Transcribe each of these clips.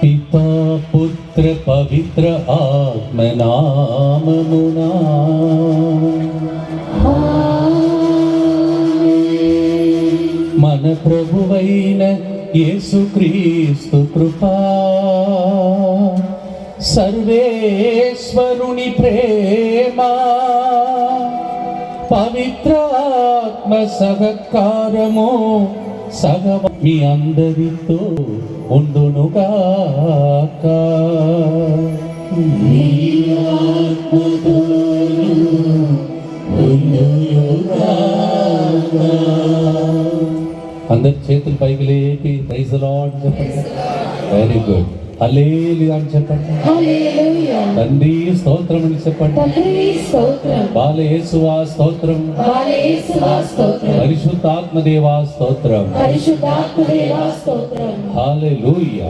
పితా పుత్ర పవిత్ర ఆత్మ నామమునా మన ప్రభువైన యేసుక్రీస్తు కృపా, సర్వేశ్వరుని ప్రేమ, పవిత్ర ఆత్మ సహకారము మీ అందరితో ఉండునుగాక. అందరి చేతులు పైకి లేపి ప్రైజ్ ది లార్డ్ చెప్పండి. Very good. హల్లెలూయా అని చెప్పండి. తండ్రి స్తోత్రం అని చెప్పండి. బాల యేసువా స్తోత్రం, పరిశుద్ధాత్మ దేవా స్తోత్రం. హల్లెలూయా.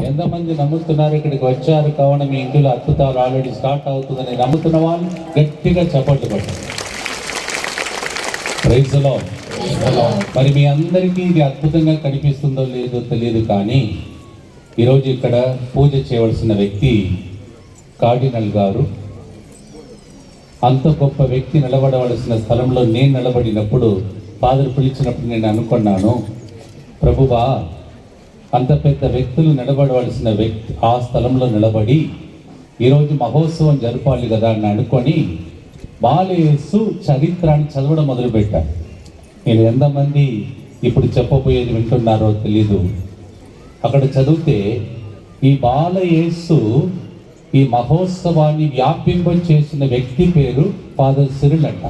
ఎంతమంది నమ్ముతున్నారు? ఇక్కడికి వచ్చారు కావున మీ ఇంట్లో అద్భుతాలు ఆల్రెడీ స్టార్ట్ అవుతుందని నమ్ముతున్న వాళ్ళు గట్టిగా చప్పట్లు పట్టండి. Praise the lord. మరి మీ అందరికీ ఇది అద్భుతంగా కనిపిస్తుందో లేదో తెలియదు, కానీ ఈరోజు ఇక్కడ పూజ చేయవలసిన వ్యక్తి కార్డినల్ గారు. అంత గొప్ప వ్యక్తి నిలబడవలసిన స్థలంలో నేను నిలబడినప్పుడు, ఫాదర్ పిలిచినప్పుడు నేను అనుకున్నాను, ప్రభువా అంత పెద్ద వ్యక్తులు నిలబడవలసిన వ్యక్తి ఆ స్థలంలో నిలబడి ఈరోజు మహోత్సవం జరపాలి కదా అని అనుకొని బాలయేసు చరిత్రాన్ని చదవడం మొదలుపెట్టాను. నేను ఎంతమంది ఇప్పుడు చెప్పబోయేది వింటున్నారో తెలీదు. అక్కడ చదివితే ఈ బాలయేసు ఈ మహోత్సవాన్ని వ్యాపింప చేసిన వ్యక్తి పేరు ఫాదర్ సిరిల్ అంట.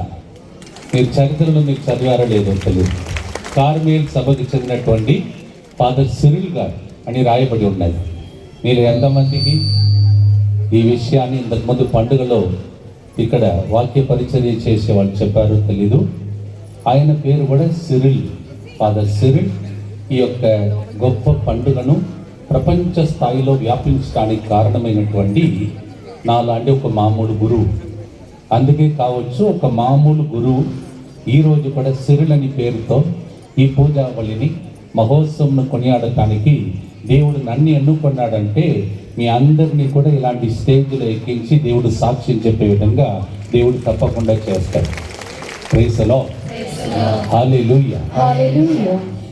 మీరు చరిత్రలో మీరు చదివారో లేదో తెలియదు. కార్మేల్ సభకి చెందినటువంటి ఫాదర్ సిరిల్ గారు అని రాయబడి ఉన్నది. మీరు ఎంతమందికి ఈ విషయాన్ని ఇంతకుముందు పండుగలో ఇక్కడ వాక్య పరిచర్య చేసే వాళ్ళు చెప్పారో తెలీదు. ఆయన పేరు కూడా సిరిల్, ఫాదర్ సిరిల్. ఈ యొక్క గొప్ప పండుగను ప్రపంచ స్థాయిలో వ్యాపించడానికి కారణమైనటువంటి నాలాంటి ఒక మామూలు గురువు. అందుకే కావచ్చు ఒక మామూలు గురువు ఈరోజు కూడా సిరిల్ అని పేరుతో ఈ పూజావళిని మహోత్సవంను కొనియాడటానికి దేవుడు నన్ను ఎన్నుకున్నాడంటే మీ అందరినీ కూడా ఇలాంటి స్టేజ్లో ఎక్కించి దేవుడు సాక్ష్యం చెప్పే విధంగా దేవుడు తప్పకుండా చేస్తాడు. Praise the Lord. హల్లెలూయా.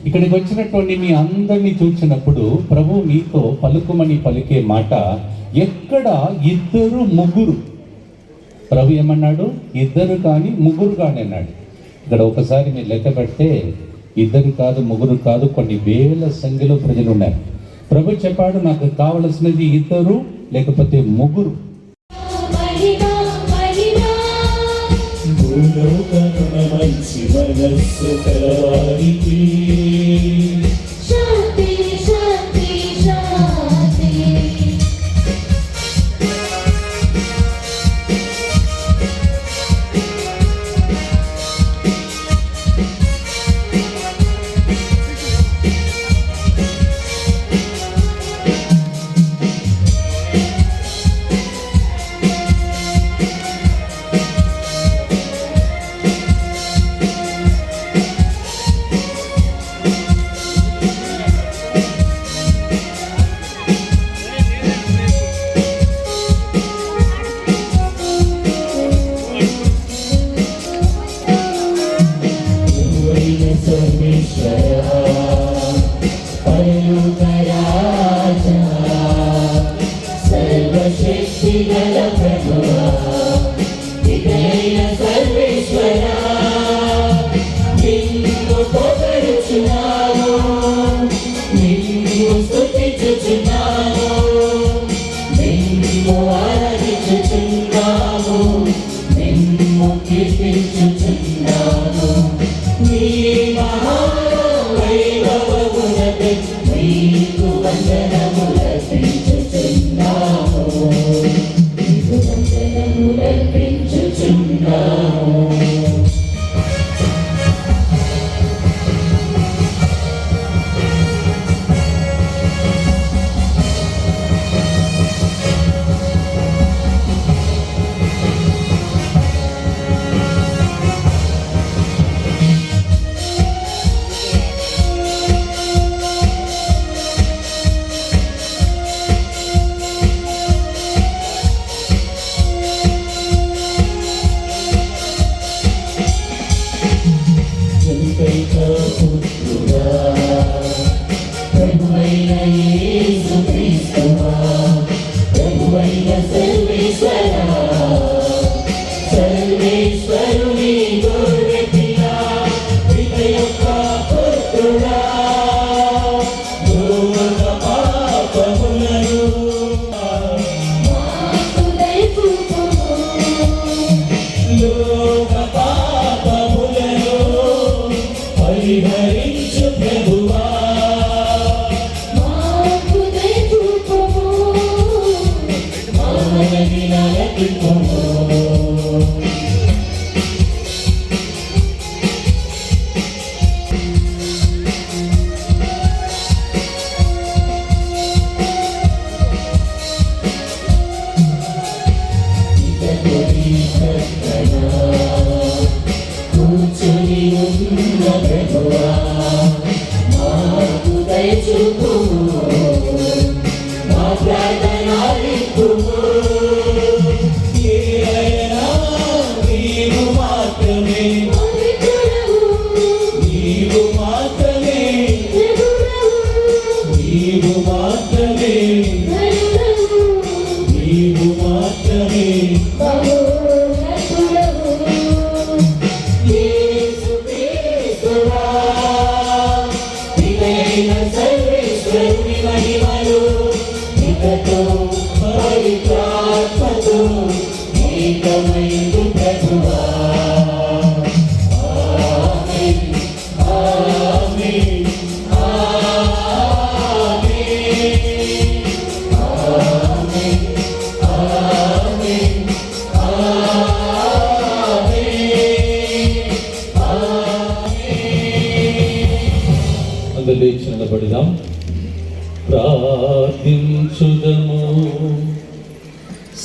ఇక్కడికి వచ్చినటువంటి మీ అందరినీ చూసినప్పుడు ప్రభు మీతో పలుకుమని పలికే మాట, ఎక్కడ ఇద్దరు ముగ్గురు, ప్రభు ఏమన్నాడు? ఇద్దరు కానీ ముగ్గురు కానీ అన్నాడు. ఇక్కడ ఒకసారి మీరు లెక్క పెడితే ఇద్దరు కాదు ముగ్గురు కాదు కొన్ని వేల సంఖ్యలో ప్రజలు ఉన్నారు. ప్రభు చెప్పాడు, నాకు కావలసినది ఇద్దరు లేకపోతే ముగ్గురు. మంచి మనస్సు కలవారికి శాంతి శాంతి శాంతి. లేచి నిలబడిదాం, ప్రార్థించుదము.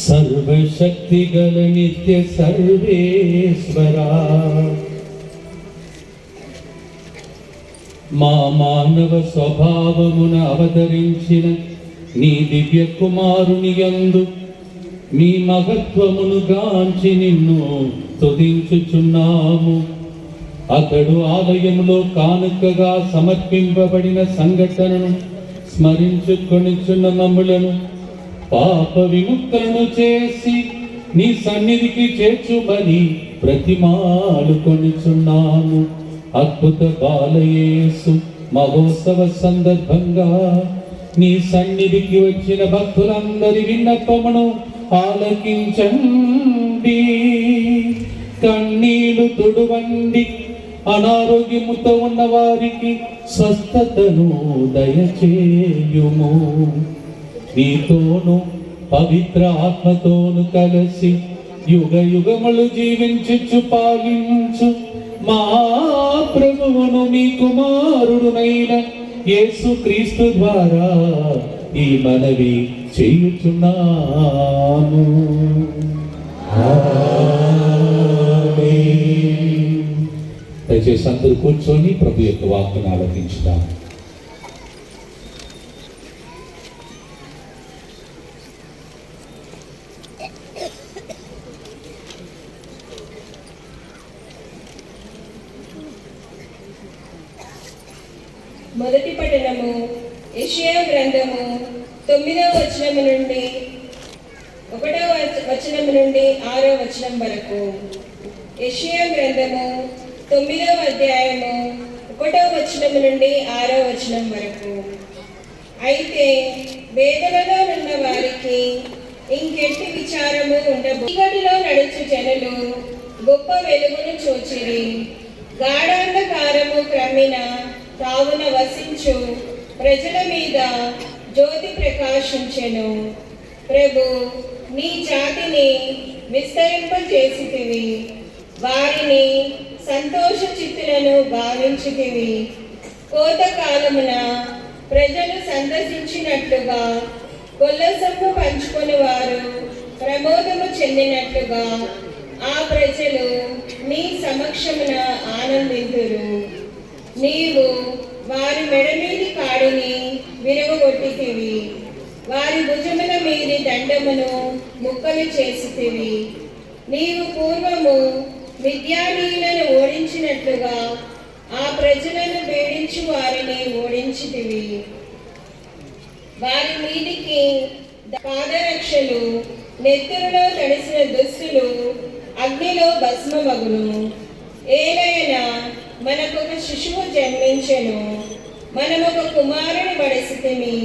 సర్వశక్తి గల నిత్య సర్వేశ్వరా, మా మానవ స్వభావమున అవతరించిన నీ దివ్య కుమారుని యందు మీ మహత్వమును గాంచి నిన్ను స్తుతించుచున్నాము. అతడు ఆలయంలో కానుకగా సమర్పింపబడిన సంఘటనను స్మరించుకొనిచున్న మమ్ములను పాప విముక్తులను చేసి నీ సన్నిధికి చేర్చుమని ప్రతిమాలు కొనిచున్నాము. అద్భుత బాలయేసు మహోత్సవ సందర్భంగా నీ సన్నిధికి వచ్చిన భక్తులందరి విన్నపమును ఆలకించండి. కన్నీళ్లు తుడువండి. అనారోగ్యముతో ఉన్న వారికి స్వస్థతను దయచేయుము. నీతోను పవిత్ర ఆత్మతోను కలిసి యుగ యుగములు జీవించుచు పాలించు మా ప్రభువును మీ కుమారుడునైన యేసుక్రీస్తు ద్వారా ఈ మనవి చేయుచున్నాము. దయచేసి అందరూ కూర్చొని ప్రభు యొక్క వాక్కును ఆలకించుదాం. మొదటి పఠనము యెషయా గ్రంథము 9వ వచనము నుండి 1వ వచనము నుండి 6వ వచనం వరకు. యెషయా గ్రంథము 9వ అధ్యాయము 1వ వచనము నుండి 6వ వచనం వరకు. అయితే వేదనలో ఉన్న వారికి ఇంకెట్టి విచారము ఉండదు. చీకటిలో నడుచు జనులు గొప్ప వెలుగును చూచిరి. గాఢాంధకారము క్రమిన తావున వసించు ప్రజల మీద జ్యోతి ప్రకాశించెను. ప్రభు, నీ జాతిని విస్తరింపజేసితివి, వారిని సంతోష చిత్తులను గావించితివి. కోతకాలమున ప్రజలు సందర్శించినట్లుగా కొల్లసొమ్ము పంచుకొని వారు ప్రమోదము చెందినట్లుగా ఆ ప్రజలు నీ సమక్షమున ఆనందింతురు. నీవు వారి మెడమీది కాడిని విరగొట్టితివి, వారి భుజముల మీది దండమును ముక్కలు చేసితివి. నీవు పూర్వము మిద్యానీయులను ఓడించినట్లుగా ఆ ప్రజలను పీడించు వారిని ఓడించితివి. వారి మీదికి పాదరక్షలు, నెత్తురులో తడిసిన దుస్తులు అగ్నిలో భస్మమగును. ఏలైనా మనకొక శిశువు జన్మించెను, మనమొక కుమారుని బడిసితిమి.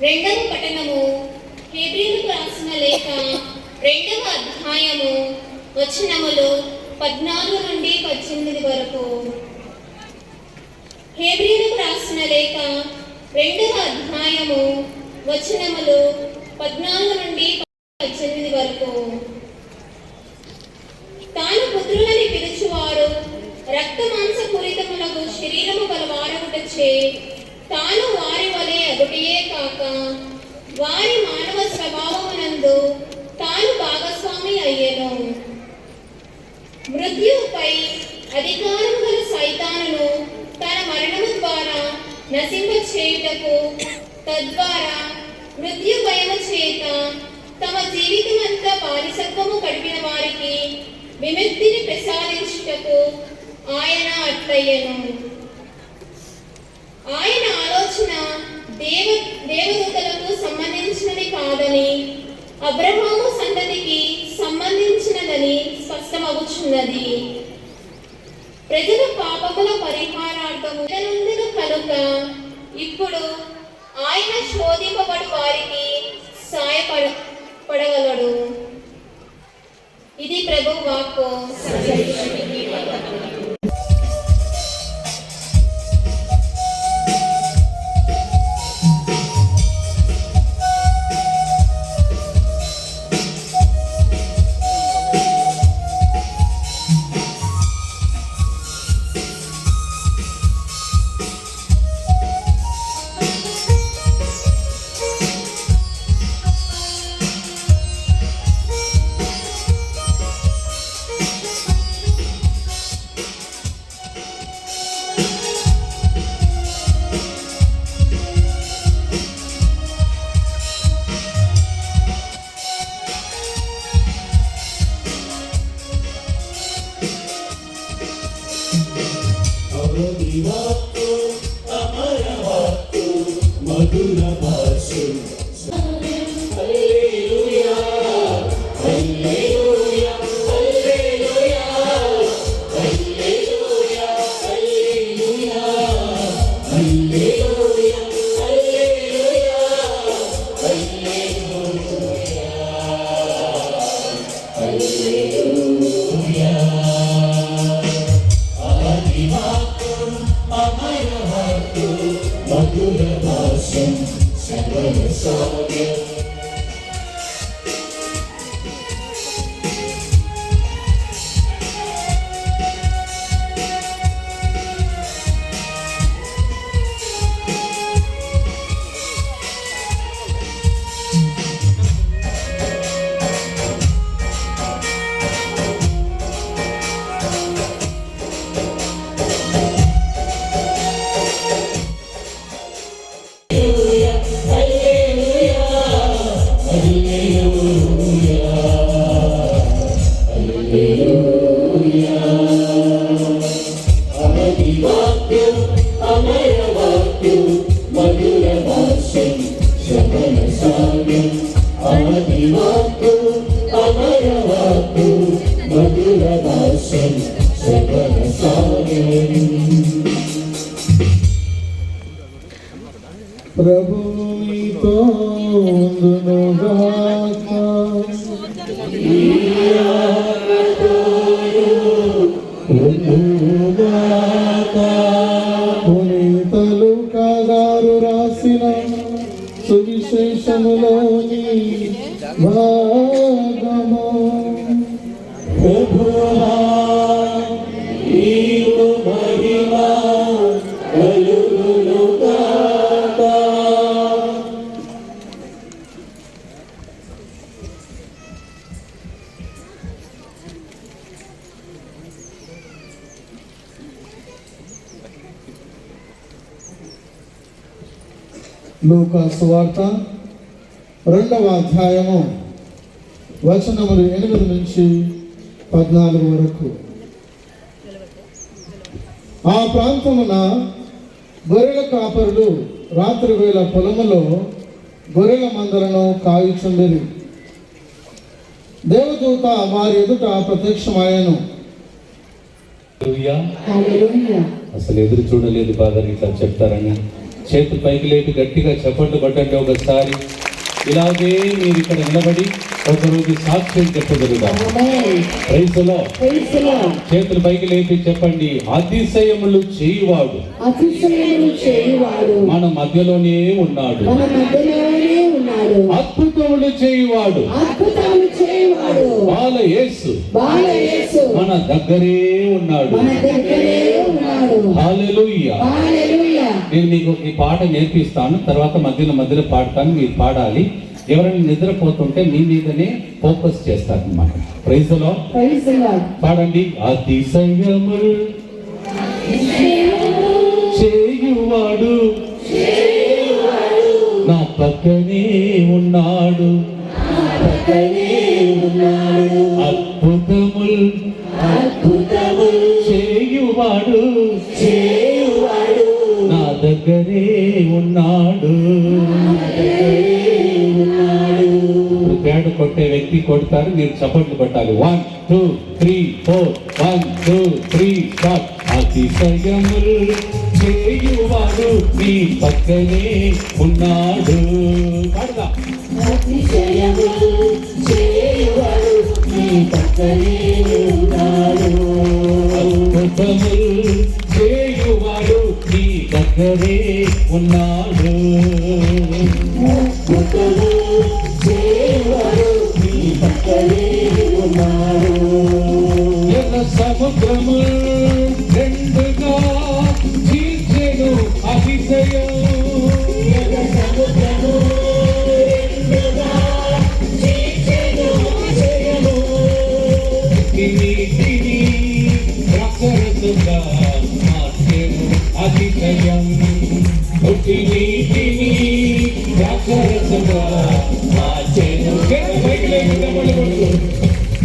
రెండవ పఠనము హెబ్రీయులకు రాసిన లేఖ 2వ అధ్యాయము వచనములు 14 నుండి 18 వరకు. హెబ్రీయులకు రాసిన లేఖ 2వ అధ్యాయము వచనములు 14 నుండి 18 వరకు. తాను పుత్రులని పిలుచువారు రక్త మాంసపూరితములకు శరీరము గలవారగుటచే తాను వారి వలె అగుటియే కాక వారి మానవ స్వభావమునందు తాను భాగస్వామి అయ్యెను. మృత్యువుపై అధికారము గల సైతానును తన మరణము ద్వారా నశింపచేయుటకు, తద్వారా మృత్యు భయము చేత తమ జీవితమంతా బానిసత్వము గడిపిన వారికి విముక్తిని ప్రసాదించుటకు ఆయన అట్లయ్యెను. ఆయన ఆలోచన దేవదూతలకు సంబంధించినది కాదని, అబ్రహాము సంతతికి సంబంధించినదని స్పష్టమవుచున్నది. ప్రజల పాపముల పరిహారార్థము కనుక ఇప్పుడు ఆయన శోధింపబడు వారికి సాయపడగలడు. ఇది ప్రభు వాక్కు. మధుర భాష్యం. హల్లెలూయా హల్లెలూయా హల్లెలూయా హల్లెలూయా హల్లెలూయా హల్లెలూయా హల్లెలూయా హల్లెలూయా. ఆదివాక్యం అమరవాక్యం మధుర భాష్యం సకల సౌఖ్యం. అమదివాక్యం అమరవాక్యం మధుర భాష్యం సకల సామ్యం. అమదివాక్యం అమరవాక్యం మధుర భాష్యం సకల సామ్యం. ప్రభు మీతో ఉండునుగాక. పునీత లూకా గారు రాసిన సువిశేషములోని భాగము. ప్రభువా నీకు మహిమ కలుగునుగాక. లూకా సువార్త 2వ అధ్యాయము వచనములు 8 నుంచి 14 వరకు. ఆ ప్రాంతమున గొర్రెల కాపరులు రాత్రి వేళ పొలములో గొర్రెల మందలను కాయుచుండిరి. దేవదూత వారి ఎదుట ప్రత్యక్షమాయెను. హల్లెలూయా. అసలు ఎదురు చూడలేదు ఫాదర్ ఇట్లా చెప్తారని. చేతు పైకి లేపి గట్టిగా చప్పట్లు కొట్టండి ఒకసారి. ఇలాగే మీరు ఇక్కడ నిలబడి ఒకరోజు సాక్ష్యం చెప్పగలుగుతారు. Praise the lord. చేతులు పైకి లేపి చెప్పండి, అతిశయములు చేయువాడు మన మధ్యలోనే ఉన్నాడు. అద్భుతములు చేయువాడు బాల యేసు మన దగ్గరే ఉన్నాడు. హల్లెలూయా. నేను మీకు ఈ పాట నేర్పిస్తాను, తర్వాత మధ్యలో పాడతాను, మీరు పాడాలి. ఎవరైనా నిద్రపోతుంటే మీ మీదనే ఫోకస్ చేస్తారన్నమాట. Praise the lord. పాడండి. అతిశయములు చేయువాడు నా పక్కనే ఉన్నాడు. అద్భుతములు చేయువాడు నా దగ్గరే ఉన్నాడు. పేడ కొట్టే వ్యక్తి కొడతారు, మీరు చప్పట్లు కొట్టాలి. 1 2 3 4 1 2 3 స్టార్ట్. అతిశయములు చేయువాడు నీ పక్కనే ఉన్నాడు. పాడదా. అతిశయములు చేయువాడు నీ పక్కనే ఉన్నాడు. అద్భుతములు చేయువాడు నీ దగ్గరే ఉన్నాడు. అద్భుతములు చేయువాడు నీ పక్కనే ఉన్నాడు. ఎర్ర సముద్రము రెండుగా చీల్చెను అతిశయం. ఎర్ర సముద్రము రెండుగా చీల్చెను అతిశయము. నీటిని ద్రాక్షరసంగా మార్చెను అతిశయం. ఒట్టి నీటిని ద్రాక్షరసంగా మార్చెను. పైకి లేకుండా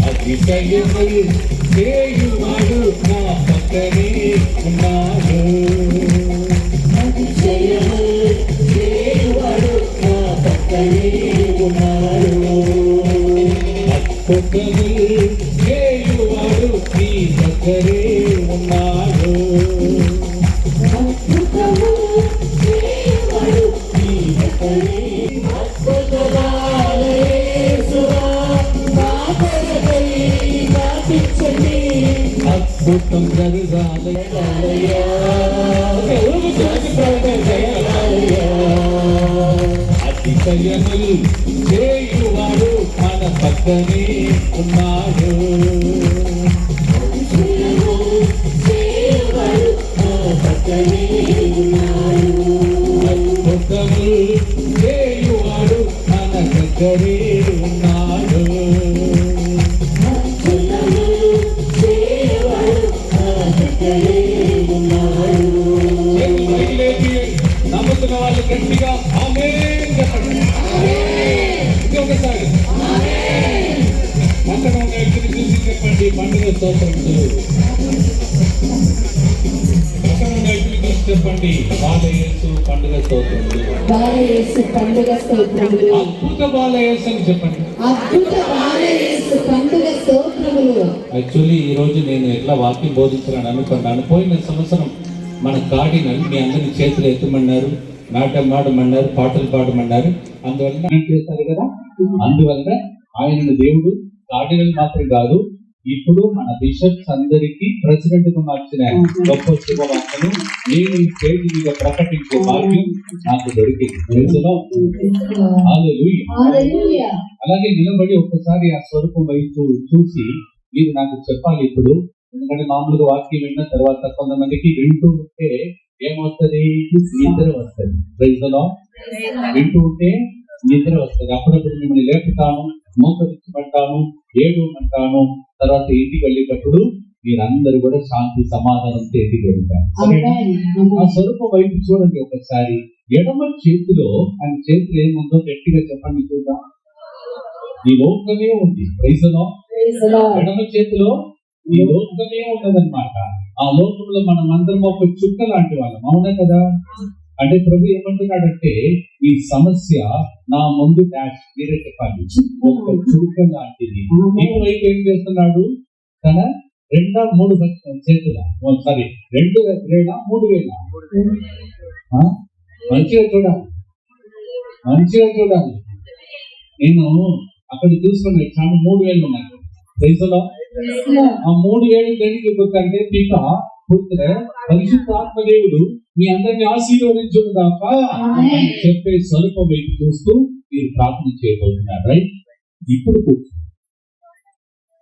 అతిశయములు చేయువాడు నా పక్కనే ఉన్నాడు. అతిశయములు చేయువాడు చేయువాడు నీ దగ్గరే ఉన్నాడు. అద్భుతము చేయవాడు నీ దగ్గరే. అద్భుతమైన యేసువా, నా కొరకై ప్రార్థించండి. అద్భుతం జరగాలి. అతిశయములు చేయువాడు మన పక్కనే ఉన్నాడు. అద్భుతము చేయవాడు నా పక్కనే ఉన్నాడు. అద్భుతములు చేయువాడు మన దగ్గరే ఉన్నాడు. అద్భుతము చేయవాడు నా దగ్గరే ఉన్నాడు. చేతులు పైకి లేపి నమ్ముతున్న వాళ్ళు గట్టిగా ఆమేన్ చెప్పండి. ఇంకొకసారి పక్కన ఉన్న వ్యక్తిని చూసి చెప్పండి పండుగ స్తోత్రములు. పక్కన ఉన్న వ్యక్తిని చూసి చెప్పండి బాలయేసు పండుగ స్తోత్రములు. బాలయేసు పండుగ స్తోత్రములు. అద్భుత బాలయేసు అని చెప్పండి. అద్భుత బాలయేసు పండుగ స్తోత్రములు. యాక్చువల్లీ ఈ రోజు నేను ఎట్లా వాక్యం బోధించాలని అనుకున్నాను. పోయిన సంవత్సరం మన కార్డినల్ మీ అందరిని చేతులు ఎత్తమన్నారు, నాట్యం ఆడమన్నారు, పాటలు పాడమన్నారు. అందువల్ల చేశారు కదా. అందువల్ల ఆయనను దేవుడు కార్డినల్ మాత్రం కాదు, ఇప్పుడు మన బిషప్స్ అందరికీ ప్రెసిడెంట్ గా మార్చిన గొప్ప శుభవార్తను నేను ఈ స్టేజ్ మీద ప్రకటించే భాగ్యం నాకు దొరికింది. హల్లెలూయా. హల్లెలూయా. అలాగే నిలబడి ఒక్కసారి ఆ స్వరూపం వైపు చూసి మీరు నాకు చెప్పాలి ఇప్పుడు. ఎందుకంటే మామూలుగా వాక్యం విన్న తర్వాత కొంతమందికి వింటూ ఉంటే ఏమవుతుంది? నిద్ర వస్తుంది. Praise the lord. వింటూ ఉంటే నిద్ర వస్తుంది. అప్పుడప్పుడు మిమ్మల్ని లేపుతాను, మోకరించమంటాను, ఏడవమంటాను. తర్వాత ఇంటికి వెళ్ళేటప్పుడు మీరందరూ కూడా శాంతి సమాధానంతో ఇంటికి వెళ్తారు. సరేనా? ఆ స్వరూపం వైపు చూడండి ఒకసారి. ఎడమ చేతిలో ఆయన చేతిలో ఏముందో గట్టిగా చెప్పండి చూద్దాం. ఈ లోకమే ఉంది. Praise the lord. Praise the lord. ఎడమ చేతిలో ఈ లోకమే ఉన్నదన్నమాట. ఆ లోకంలో మనం అందరం ఒక చుక్క లాంటి వాళ్ళం. అవునా కదా? అంటే ప్రభు ఏమంటున్నాడంటే ఈ సమస్య నా ముందు డాష్ మీరే చెప్పాలి, ఒక చుక్క లాంటిది. ఇటువైపు ఏం చేస్తున్నాడు? తన 2-3 చేతుల సారీ 2 వేల 3 వేల మంచిగా చూడాలి, మంచిగా చూడాలి. నేను అక్కడ చూసుకున్నా చాలా 3 వేలు ఉన్నాయి. ప్రైజ్లో ఆ 3 వేలు దేనికి అంటే పిత పుత్ర పరిశుద్ధ ఆత్మదేవుడు మీ అందరిని ఆశీర్వదించుగాక అని చెప్పే స్వరూపం వైపు చూస్తూ మీరు ప్రార్థన చేయబోతున్నారు. రైట్? ఇప్పుడు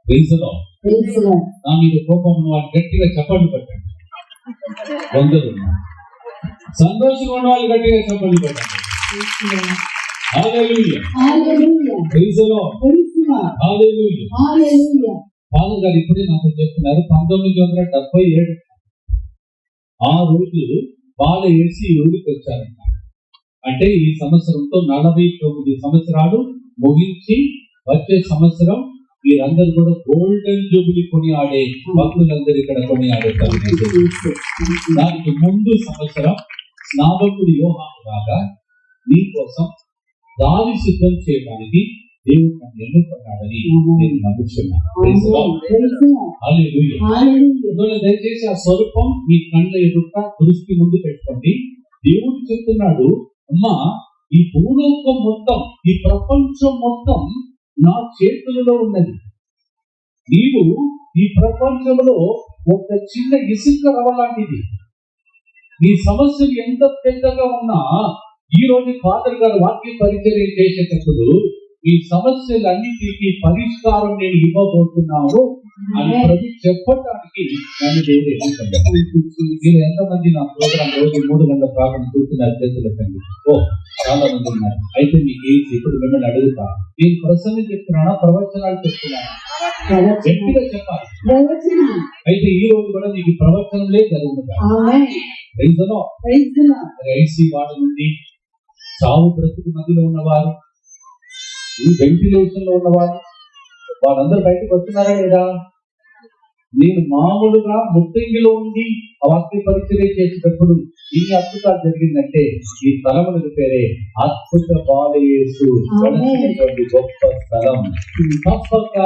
ప్రైజ్లో నా మీద కోపం ఉన్న వాళ్ళు గట్టిగా చప్పట్లు పట్టండి. కొందరు సంతోషంగా ఉన్న వాళ్ళు గట్టిగా చప్పట్లు పట్టండి. హల్లెలూయా. హల్లెలూయా. ప్రైజ్లో praise the Lord. Hallelujah. Hallelujah. Father గారు ఇప్పుడే నాకు చెప్తున్నారు 1977 ఆ రోజు బాల వేసి ఈ ఊరికి వచ్చారంట. అంటే ఈ సంవత్సరంతో 49 సంవత్సరాలు ముగించి వచ్చే సంవత్సరం మీరందరూ కూడా గోల్డెన్ జూబిలీ కొనియాడే భక్తులందరూ ఇక్కడ కొనియాడతారు. దానికి ముందు సంవత్సరం స్నాపకుడు యోహాను లాగా నీ కోసం దారి సిద్ధం చేయడానికి దేవుడు నన్ను ఎన్నుకున్నాడని నేను నమ్ముచున్నాను. హల్లెలూయా. దయచేసి ఆ స్వరూపం మీ కళ్ళ ఎదుట దృష్టి ముందు పెట్టుకోండి. దేవుడు చెప్తున్నాడు, అమ్మా ఈ భూలోకం మొత్తం, ఈ ప్రపంచం మొత్తం నా చేతులలో ఉన్నది. నీవు ఈ ప్రపంచంలో ఒక చిన్న ఇసుక రవ్వలాంటిది. నీ సమస్యలు ఎంత పెద్దగా ఉన్నా ఈ రోజు ఫాదర్ గారు వాక్య పరిచర్య చేసేటప్పుడు ఈ సమస్యలన్నిటికీ పరిష్కారం నేను ఇవ్వబోతున్నాను అని ప్రభు చెప్పడానికి నన్ను దేవుడు ఎన్నుకున్నాడు. మీరు ఎంతమంది నా ప్రోగ్రాం రోజు 3 గంటల ప్రారంభం చూస్తున్నారు? చేతులకండి. ఓ చాలా మంది ఉన్నారు. అయితే మీకు ఏంటి ఇప్పుడు మిమ్మల్ని అడుగుతా, నేను ప్రసంగం చెప్తున్నానా ప్రవచనాలు చెప్తున్నానా? గట్టిగా చెప్పాలి. అయితే ఈ రోజు కూడా మీకు ప్రవచనంలే జరుగుతుంది. ఐసీ వార్డు నుండి చావు బ్రతుకు మధ్యలో ఉన్నవారు, ఈ వెంటిలేషన్ లో ఉన్నవారు, వాళ్ళందరూ బయటకు వస్తున్నారా లేదా? నేను మామూలుగా ముత్తంగిలో ఉండి ఆ వాక్య పరిచర్య చేసేటప్పుడు ఇన్ని అద్భుతాలు జరిగిందంటే ఈ స్థలములకు పేరే అద్భుత బాలయేసు వెలసినటువంటి గొప్ప స్థలం. తప్పక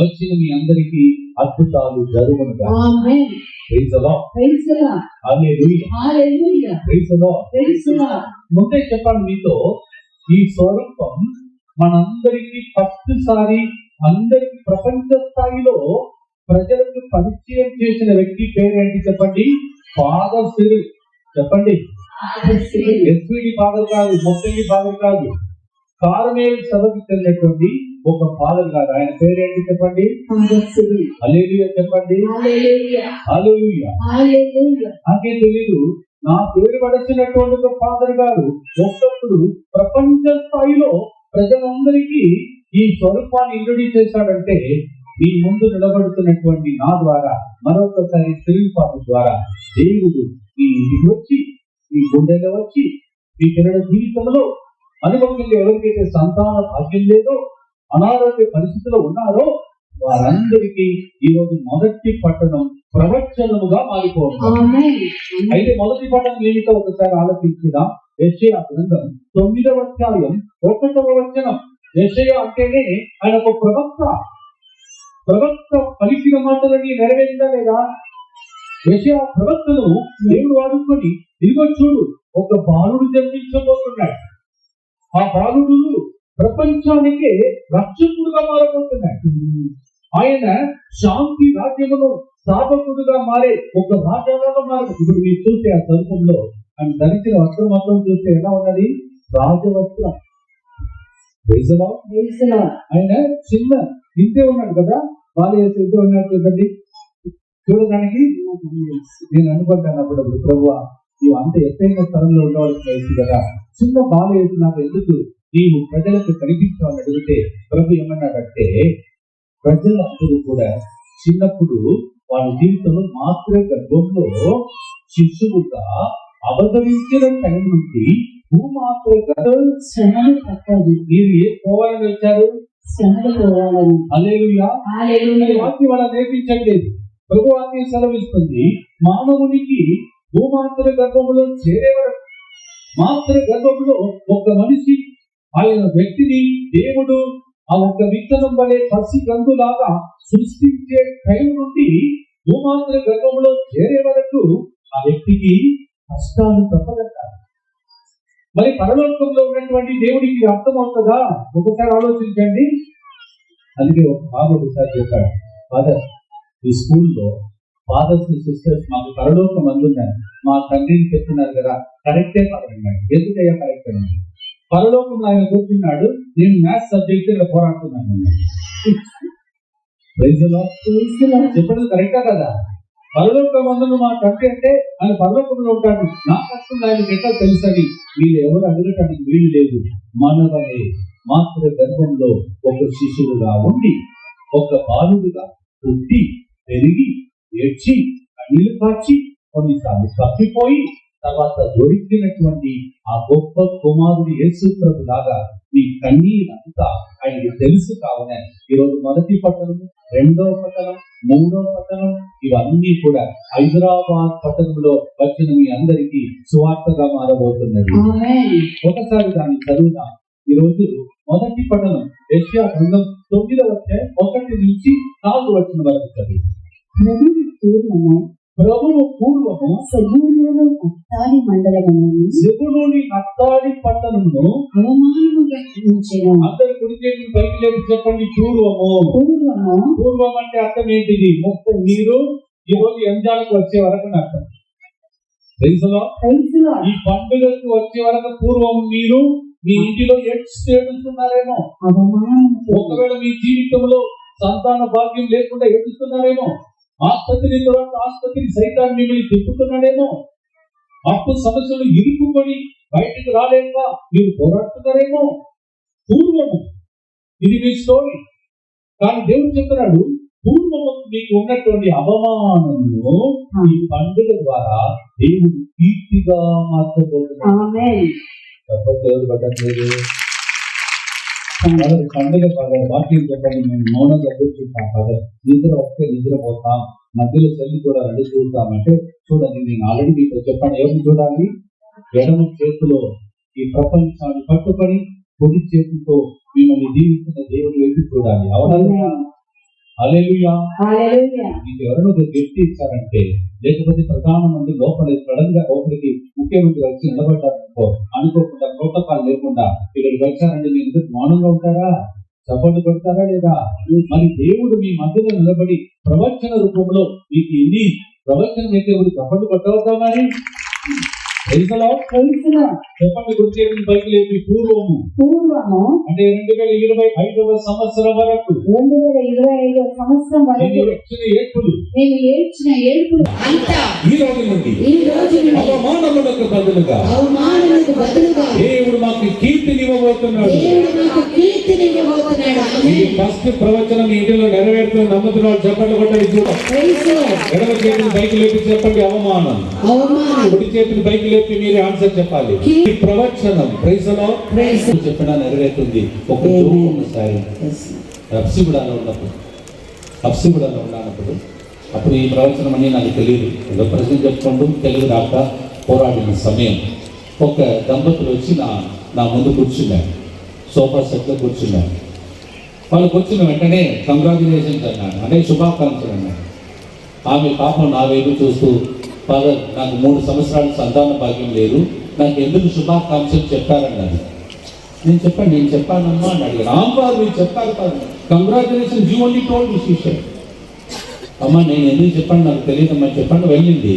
వచ్చిన మీ అందరికీ అద్భుతాలు జరుగునుగా. Amen. Praise the lord. Praise the Lord. Hallelujah. Hallelujah. Praise the lord. Praise the Lord. ముందే చెప్పాను మీతో, ఈ స్వరూపం మనందరికీ ఫస్ట్ సారి అందరికి ప్రపంచ స్థాయిలో ప్రజలకు పరిచయం చేసిన వ్యక్తి పేరేంటి చెప్పండి? Father Cyril. చెప్పండి. ఎస్విడి ఫాదర్ కాదు, మొత్తంగి ఫాదర్ కాదు, కార్మేల్ సభకి చెందినటువంటి ఒక ఫాదర్ గారు. ఆయన పేరేంటి చెప్పండి? Father Cyril. హల్లెలూయా చెప్పండి. హల్లెలూయా. హల్లెలూయా. హల్లెలూయా. నాకే తెలీదు, నా పేరు పడసినటువంటి ఒక ఫాదర్ గారు ఒకప్పుడు ప్రపంచ స్థాయిలో ప్రజలందరికీ ఈ స్వరూపాన్ని ఇంట్రొడ్యూస్ చేశాడంటే మీ ముందు నిలబడుతున్నటువంటి నా ద్వారా, మరొకసారి సిరిల్ ఫాదర్ ద్వారా దేవుడు మీ ఇంటికి వచ్చి, మీ గుండెలో వచ్చి, మీ పిల్లల జీవితంలో అనుభవంగా ఎవరికైతే సంతాన భాగ్యం లేదో, అనారోగ్య పరిస్థితిలో ఉన్నారో వారందరికీ ఈ రోజు మొదటి పట్టణం ప్రవచనముగా మారిపోతుంది. ఆమేన్. అయితే మొదటి పట్టణం ఏమిటో ఒకసారి ఆలోచించుదాం. యెషయా గ్రంథం 9వ అధ్యాయం 1వ వచనం. యెషయా అంటేనే ఆయన ఒక ప్రవక్త. ప్రవక్త పలికిన మాటలని నెరవేరిందా లేదా? యెషయా ప్రవక్తను దేవుడు వాడుకొని, ఇదిగో చూడు, ఒక బాలుడు జన్మించబోతున్నాడు, ఆ బాలుడు ప్రపంచానికే రక్షకుడుగా మారబోతున్నాడు, ఆయన శాంతి రాజ్యమును స్థాపకుడుగా మారే ఒక రాజాగా మారు. ఇప్పుడు మీరు చూస్తే ఆ స్వరూపంలో ఆయన ధరించిన వస్త్రం మొత్తం చూస్తే ఎలా ఉన్నది? రాజవస్త్రం. Praise the lord. Praise the Lord. ఆయన చిన్న ఇంతే ఉన్నాడు కదా, బాలయేసు ఇంతే ఉన్నాడు చూడండి. చూడడానికి నేను అనుకుంటాను అప్పుడప్పుడు, ప్రభువా నువ్వు అంత ఎత్తైన స్థలంలో ఉండవలసిన వయసు కదా, చిన్న బాలయేసు నాకు ఎందుకు నీవు ప్రజలకు కనిపించాలని అడిగితే ప్రభు ఏమన్నాడంటే, ప్రజలందరూ కూడా చిన్నప్పుడు వాళ్ళ జీవితంలో మాత్ర గర్భంలో శిశువుగా అవతరించిన టైం నుండి భూమాత్ర గర్భం శ్రమలు తప్పదు. మీరు ఏ పోవాలని వచ్చారు? శ్రమలు పోవాలని. హల్లెలూయా. హల్లెలూయా. వాక్యం వాళ్ళ నేర్పించట్లేదు. ప్రభు వాక్యం సెలవిస్తుంది, మానవునికి భూమాత్ర గర్భంలో చేరే వరకు, మాత్ర గర్భంలో ఒక మనిషి ఆయన వ్యక్తిని దేవుడు ఆ ఒక్క విత్తనం వలె పసి గంతులాగా సృష్టించే టైం నుండి భూమాత్ర గర్భంలో చేరే వరకు ఆ వ్యక్తికి కష్టాలు తప్పగట్టాలి. మరి పరలోకంలో ఉన్నటువంటి దేవుడికి అర్థమవుతుందా? ఒకసారి ఆలోచించండి. అందుకే ఒక బాబు ఒకసారి చెప్పాడు, ఫాదర్ ఈ స్కూల్లో ఫాదర్స్ సిస్టర్స్ మాకు పరలోకం అందున్నారు, మా తండ్రిని చెప్తున్నారు కదా, కరెక్టే ఫాదర్ అన్నాడు. ఎందుకయ్యా కరెక్ట్ అన్నాడు? పరలోకంలో ఆయన కూర్చున్నాడు, నేను మ్యాథ్స్ సబ్జెక్ట్ ఇలా పోరాడుతున్నాను. Praise the lord. Praise the Lord. చెప్పడం కరెక్టా కదా? పరలోకం అందును మా తండ్రి అంటే ఆయన పరలోకంలో ఉంటాడు, నా కష్టం ఆయనకి ఎట్లా తెలుసని వీళ్ళు ఎవరు అడగటానికి వీలు లేదు. మనవలే మాత్ర గర్భంలో ఒక శిశువుగా ఉండి, ఒక బాలుడుగా పుట్టి, పెరిగి, ఏడ్చి, కన్నీళ్లు కార్చి, కొన్నిసార్లు తప్పిపోయి, తర్వాత దొరికినటువంటి ఆ గొప్ప కుమారుడు యేసు ప్రభు లాగా మీ కన్నీరంతా ఆయనకి తెలుసు. కావున ఈరోజు మొదటి పట్టణం, రెండవ పట్టణం, మూడవ పట్టణం ఇవన్నీ కూడా హైదరాబాద్ పట్టణంలో వచ్చిన మీ అందరికీ సువార్తగా మారబోతున్నది. ఆమేన్. ఒకసారి దాన్ని చదువుదాం. ఈరోజు మొదటి పట్టణం యెషయా గ్రంథం 9వ అధ్యాయం 1 నుంచి 4 వచనం వరకు చదువు. ప్రభువు పూర్వము సెబూలూను నఫ్తాలి మండలములను జెబూలూని నఫ్తాలి పట్టణమును అవమానముగా ఉంచెను. అందరి కుడిచేతులు పైకి లేపి చెప్పండి, పూర్వము. పూర్వము. పూర్వం అంటే అర్థం ఏంటిది? మీరు ఈ రోజు ఎంజాలకు వచ్చే వరకు అర్థం. తెలుసులో ప్రైజ్ ది లార్డ్. ఈ పండుగకు వచ్చే వరకు పూర్వం మీరు మీ ఇంటిలో ఏడుస్తున్నారేమో, అవమానముతో ఒకవేళ మీ జీవితంలో సంతాన భాగ్యం లేకుండా ఏడుస్తున్నారేమో, ఆస్పత్రి తర్వాత ఆస్పత్రి సైతాన్ని మిమ్మల్ని తిప్పుతున్నాడేమో, అప్పు సమస్యలు ఇరుక్కుని బయటకు రాలేక మీరు పోరాడుతున్నారేమో. పూర్వము ఇది మీ స్టోరీ. కానీ దేవుడు చెప్తున్నాడు, పూర్వము మీకు ఉన్నటువంటి అవమానము ఈ పండుగ ద్వారా దేవుడు కీర్తిగా మార్చబోతున్నాడు. ఆమేన్. తప్పదు, ఎవరు పట్టట్లేదు. పండుగ పద వాక్యం చెప్పండి, మేము మౌనంగా కూర్చుంటాం కదా, నిద్ర వస్తే నిద్రపోతాం, మధ్యలో సెల్లి చూడాలంటే చూద్దామంటే చూడండి, నేను ఆల్రెడీ మీతో చెప్పాను. ఎవరిని చూడాలి? ఎడమ చేతిలో ఈ ప్రపంచాన్ని పట్టుకొని కుడి చేతితో మిమ్మల్ని దీవిస్తున్న దేవుడి వైపు చూడాలి. అవునా? హల్లెలూయా. హల్లెలూయా. మీకు ఎవరైనా ఒక గిఫ్ట్ ఇచ్చారంటే, లేకపోతే ప్రధానమంత్రి లోపలికి లోపలికి ముఖ్యమంత్రి వచ్చి నిలబడ్డారనుకో, అనుకోకుండా ప్రోటోకాల్ లేకుండా ఇక్కడికి వచ్చారంటే మీరు ఎందుకు మౌనంగా ఉంటారా? చప్పట్లు కొడతారా లేదా? మరి దేవుడు మీ మధ్యలో నిలబడి ప్రవచన రూపంలో మీకు ఎన్ని ప్రవచనం అయితే చప్పట్లు కొట్టవద్దా? మరి చెప్పండి. గుర్తు పైకి లేపి పూర్వము అంటే 2025 సంవత్సరం వరకు 2025 సంవత్సరం వరకు నేను ఏడ్చిన ఏడుపులు అంతా ఈ రోజు నుండి అవమానములకు బదులుగా దేవుడు మాకు కీర్తినివ్వబోతున్నాడు. ఇది ఫస్ట్ ప్రవచనం మీ ఇంటిలో నెరవేరుతున్న నమ్ముతున్నాడు. చెప్పండి కొట్టండి. ఎడమ చేతిని పైకి లేపి చెప్పండి అవమానం, కుడి చేతిని పైకి లేపి మీరు ఆన్సర్ చెప్పాలి. ఈ ప్రవచనం చెప్పినా నెరవేరుతుంది. ఒక అప్సిగూడలో ఉన్నప్పుడు అప్పుడు ఈ ప్రవచనం అని నాకు తెలియదు. ఏదో ప్రశ్న చెప్పుకుంటూ తెలుగు రాక పోరాడిన సమయం ఒక దంపతులు వచ్చి నా ముందు కూర్చున్నారు. సోఫా సెట్లో కూర్చున్నారు. వాళ్ళు కూర్చున్న వెంటనే కంగ్రాచులేషన్స్ అన్నాను, అంటే శుభాకాంక్షలు అన్నాను. ఆమె పాపం నా వైపు చూస్తూ, ఫాదర్ నాకు 3 సంవత్సరాలు సంతాన భాగ్యం లేదు, నాకు ఎందుకు శుభాకాంక్షలు చెప్పారన్నది. నేను చెప్పానమ్మా అని అడిగాను. రాంబాబు మీరు చెప్పారు కాదు, congratulation you only told this విషయం. అమ్మా నేను ఎందుకు చెప్పాను నాకు తెలియదమ్మా చెప్పండి. వెళ్ళింది.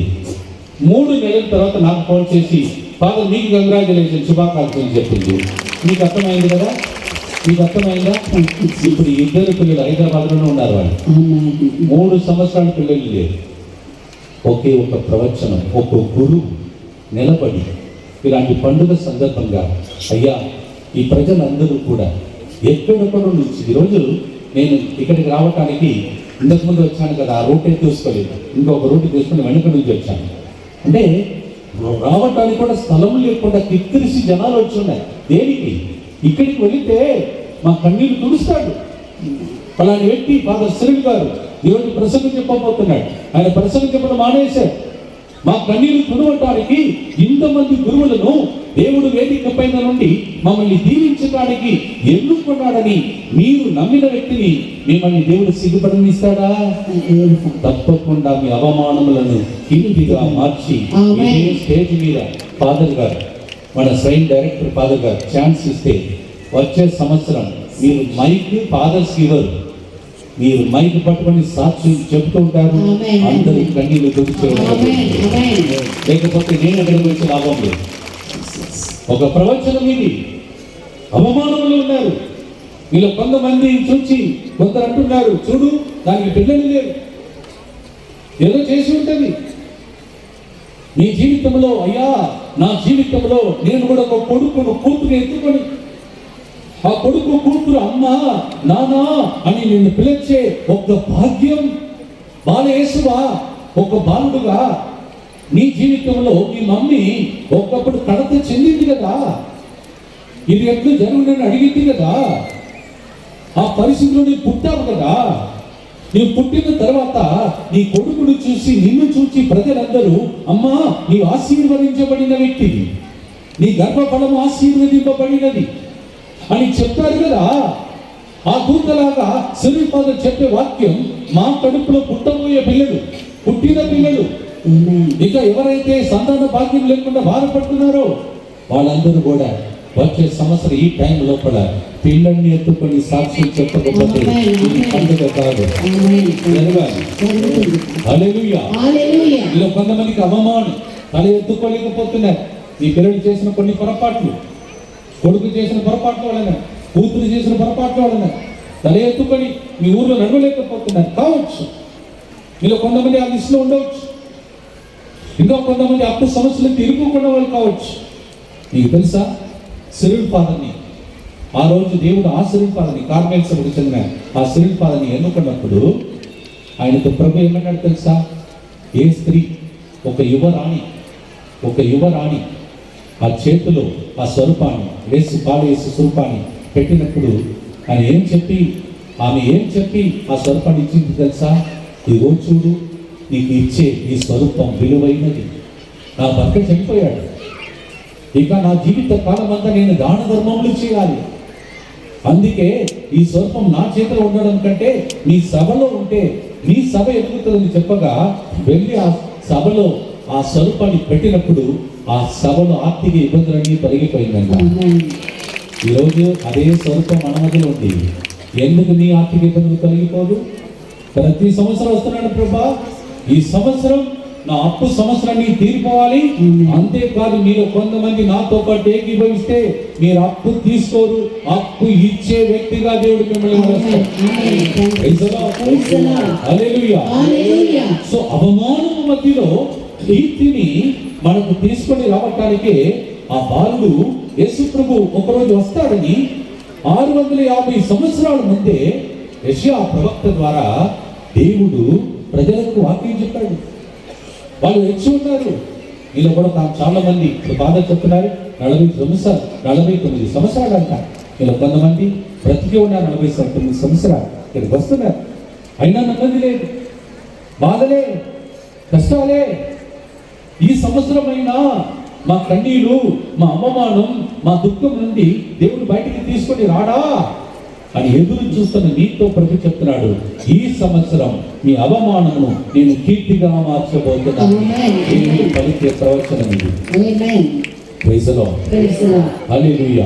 3 నెలల తర్వాత నాకు ఫోన్ చేసి, ఫాదర్ మీకు కంగ్రాచులేషన్ శుభాకాంక్షలు చెప్పింది. మీకు అర్థమైంది కదా? మీకు అర్థమైందా? ఇప్పుడు 2 పిల్లలు హైదరాబాద్లోనే ఉన్నారు. వాళ్ళు 3 సంవత్సరాల పిల్లలు లేరు. ఒకే ఒక ప్రవచనం, ఒక గురువు నిలబడి ఇలాంటి పండుగ సందర్భంగా, అయ్యా ఈ ప్రజలందరూ కూడా ఎక్కడెక్కడో నుంచి ఈరోజు నేను ఇక్కడికి రావటానికి ఇంతకుముందు వచ్చాను కదా, ఆ రూటే చూసుకోలేదు, ఇంకొక రూట్ చూసుకుని వెనుక నుంచి వచ్చాను. అంటే రావటానికి కూడా స్థలం లేకుండా కిక్కిరిసి జనాలు వచ్చున్నారు. దేనికి? ఇక్కడికి వెళితే మా కన్నీళ్ళు తుడుస్తాడు. అలాంటి వ్యక్తి ఫాదర్ సిరిల్ గారు ఈరోజు ప్రసంగం చెప్పబోతున్నాడు. ఆయన ప్రసంగం చెప్పడం మానేశాడు. మా కన్నీళ్లు తుడవటానికి ఇంతమంది గురువులను దేవుడు వేదిక పైన నుండి మమ్మల్ని దీవించడానికి ఎన్నుకున్నాడని మీరు నమ్మిన వ్యక్తిని మిమ్మల్ని దేవుడు సిగ్గుపడనిస్తాడా? తప్పకుండా మీ అవమానములను కీర్తిగా మార్చి ఇదే స్టేజ్ మీద ఫాదర్ గారు, మన స్వయం డైరెక్టర్ ఫాదర్ గారు ఛాన్స్ ఇస్తే వచ్చే సంవత్సరం మీరు మైక్ ఫాదర్స్ ఇవ్వరు, మీరు మైక్ పట్టుకొని సాక్షి చెప్తూ ఉంటారు. అందరూ కన్నీళ్ళు తుడిచేయడం, లేకపోతే నేను అక్కడికి వచ్చి లాభం లేదు. ఒక ప్రవచనం ఇది. అవమానంలో ఉన్నారు. వీళ్ళు కొంతమంది చూచి కొందరు అంటున్నారు, చూడు దానికి పిల్లలు లేరు, ఏదో చేసి ఉంటుంది నీ జీవితంలో. అయ్యా నా జీవితంలో నేను కూడా ఒక కొడుకును కూతురు ఎత్తుకొని ఆ కొడుకు కూతురు అమ్మా నానా అని నిన్ను పిలిచే ఒక భాగ్యం బాలయేసువా, ఒక బాలుడుగా నీ జీవితంలో మీ మమ్మీ ఒకప్పుడు కడత చెందింది కదా, ఇది ఎట్లు జరుగునని అడిగింది కదా, ఆ పరిస్థితిలో నీవు పుట్టావు కదా. నీవు పుట్టిన తర్వాత నీ కొడుకును చూసి నిన్ను చూసి ప్రజలందరూ అమ్మా నీవు ఆశీర్వదించబడిన వ్యక్తి, నీ గర్భఫలము ఆశీర్వదింపబడినది అని చెప్తారు కదా. ఆ దూతలాగా సిరిల్ ఫాదర్ చెప్పే వాక్యం మా కడుపులో పుట్టబోయే పిల్లలు, పుట్టిన పిల్లలు, ఇక ఎవరైతే సంతాన భాగ్యం లేకుండా బాధపడుతున్నారో వాళ్ళందరూ కూడా వచ్చే సంవత్సరం ఈ టైం లోపల పిల్లల్ని ఎత్తుకొని సాక్షి చెప్పకపోతే పండుగ కాదు. ఇలా కొంతమందికి అవమానం, తల ఎత్తుకోలేకపోతున్నారు. ఈ పిల్లలు చేసిన కొన్ని పొరపాట్లు, కొడుకు చేసిన పొరపాట్ల వలన, కూతురు చేసిన పొరపాట్ల వలన తల ఎత్తుకొని మీ ఊర్లో నడవలేకపోతున్నారు కావచ్చు. మీలో కొంతమంది ఆ లిస్టులో ఉండవచ్చు. ఇంకా కొంతమంది అప్పు సమస్యలు తిరుగుకున్న వాళ్ళు కావచ్చు. మీకు తెలుసా సిరిల్ ఫాదర్ని ఆ రోజు దేవుడు ఆ సిరిల్ ఫాదర్ని కార్మెల్ సభకు చెందిన ఆ సిరిల్ ఫాదర్ని ఎన్నుకున్నప్పుడు ఆయనతో ప్రభు ఏమన్నాడు తెలుసా? ఏ స్త్రీ ఒక యువరాణి ఆ చేతిలో ఆ స్వరూపాన్ని వేసి స్వరూపాన్ని పెట్టినప్పుడు ఆమె ఏం చెప్పి ఆ స్వరూపాన్ని ఇచ్చింది తెలుసా? ఇదిగో చూడు నీకు ఇచ్చే ఈ స్వరూపం విలువైనది. నా భర్త చనిపోయాడు, ఇక నా జీవిత కాలం అంతా నేను దాన ధర్మములు చేయాలి. అందుకే ఈ స్వరూపం నా చేతిలో ఉండడం కంటే మీ సభలో ఉంటే మీ సభ ఎదుగుతుందని చెప్పగా వెళ్ళి ఆ సభలో ఆ స్వరూపాన్ని పెట్టినప్పుడు ఆ సభలో ఆర్థిక ఇబ్బందులన్నీ తొలగిపోయిందంట. ఈరోజు అదే స్వరూపం మన మధ్యలో ఉంది. ఎందుకు నీ ఆర్థిక ఇబ్బందులు తొలగిపోదు? ప్రతి సంవత్సరం వస్తున్నాడు ప్రభా, ఈ సంవత్సరం నా అప్పు సంవత్సరాన్ని తీరిపోవాలి. అంతేకాదు మీరు కొంతమంది నాతో పాటు ఏకీభవిస్తే మీరు అప్పు తీసుకోరు, అప్పు ఇచ్చే వ్యక్తిగా దేవుడు మిమ్మల్ని. సో అవమానం మధ్యలో కీర్తిని మనకు తీసుకొని రావటానికే ఆ బాలుడు యేసు ప్రభు ఒకరోజు వస్తాడని 650 సంవత్సరాల ముందే యెషయా ప్రవక్త ద్వారా దేవుడు ప్రజలకు వాక్యం చెప్పాడు. వాళ్ళు వచ్చి ఉన్నారు. వీళ్ళు కూడా చాలా మంది బాధ చెప్తున్నారు. 49 సంవత్సరాలు అంట. వీళ్ళు కొంతమంది బ్రతికి ఉన్నారు 49 సంవత్సరాలు ఇక్కడికి వస్తున్నారు. అయినా నెమ్మది లేదు, బాధలే, కష్టాలే. ఈ సంవత్సరమైనా మా కన్నీళ్ళు, మా అవమానం, మా దుఃఖం నుండి దేవుడు బయటికి తీసుకొని రాడా అని ఎదురు చూస్తున్న నీతో ప్రభు చెప్తున్నాడు, ఈ సంవత్సరం మీ అవమానము నేను కీర్తిగా మార్చబోతున్నాను. పలికే ప్రవచనం ఇది. Praise the Lord. హల్లెలూయా.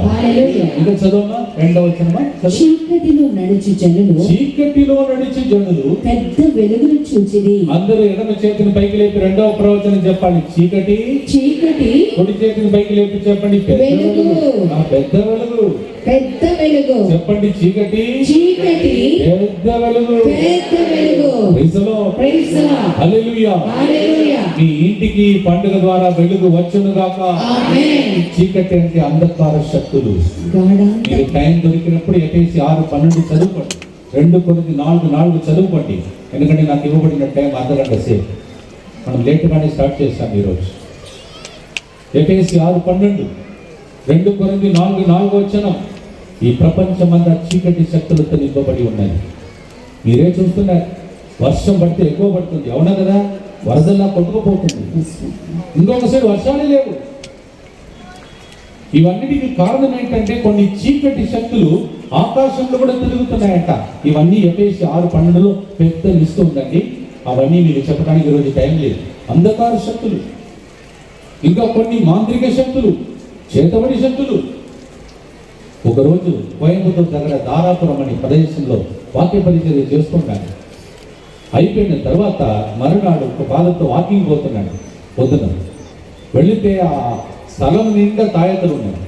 ఇంకా చదవమా, 2వ వచనమా. చీకటిలో నడిచి జనులు పెద్ద వెలుగును చూచిరి. అందరూ ఎడమ చేతిని పైకి లేపి 2వ ప్రవచనం చెప్పాలి. చీకటి కుడి చేతిని పైకి లేపి చెప్పండి పెద్ద వెలుగు. చెప్పండి చీకటి పెద్ద వెలుగు. Praise the Lord. హల్లెలూయా. మీ ఇంటికి పండుగ ద్వారా వెలుగు వచ్చును గాక. చీకటి అంటే అంధకార శక్తులు. మీరు టైం దొరికినప్పుడు ఎఫెసీ 6:12 చదువుకోండి, 2 Corinthians 4:4 చదువుకోండి. ఎందుకంటే నాకు ఇవ్వబడిన టైం అర్ధగంట సేపు, మనం లేట్గానే స్టార్ట్ చేస్తాం ఈరోజు. ఎఫెసీ 6:12, 2 Corinthians 4:4 వచనం. ఈ ప్రపంచమంతా చీకటి శక్తులతో నింపబడి ఉన్నది. మీరే చూస్తున్నారు, వర్షం పడితే ఎక్కువ పడుతుంది, అవునా కదా? వరదల్లా కొట్టుకుపోతుంది. ఇంకొకసారి వర్షాలే లేవు. ఇవన్నిటికి కారణం ఏంటంటే కొన్ని చీకటి శక్తులు ఆకాశంలో కూడా తిరుగుతున్నాయంట. ఇవన్నీ ఎఫెసీ 6:12 పెద్ద లిస్ట్ ఉందండి. అవన్నీ మీకు చెప్పడానికి ఈరోజు టైం లేదు. అంధకార శక్తులు, ఇంకా కొన్ని మాంత్రిక శక్తులు, చేతబడి శక్తులు. ఒకరోజు కోయంబత్తూరు దగ్గర దారాపురం అనే ప్రదేశంలో వాక్య పరిచర్య చేసుకుంటాను. అయిపోయిన తర్వాత మరునాడు ఒక బాధతో వాకింగ్ పోతున్నాడు. పొద్దున వెళితే ఆ స్థలం నిండా తాయెత్తులు ఉన్నాయి.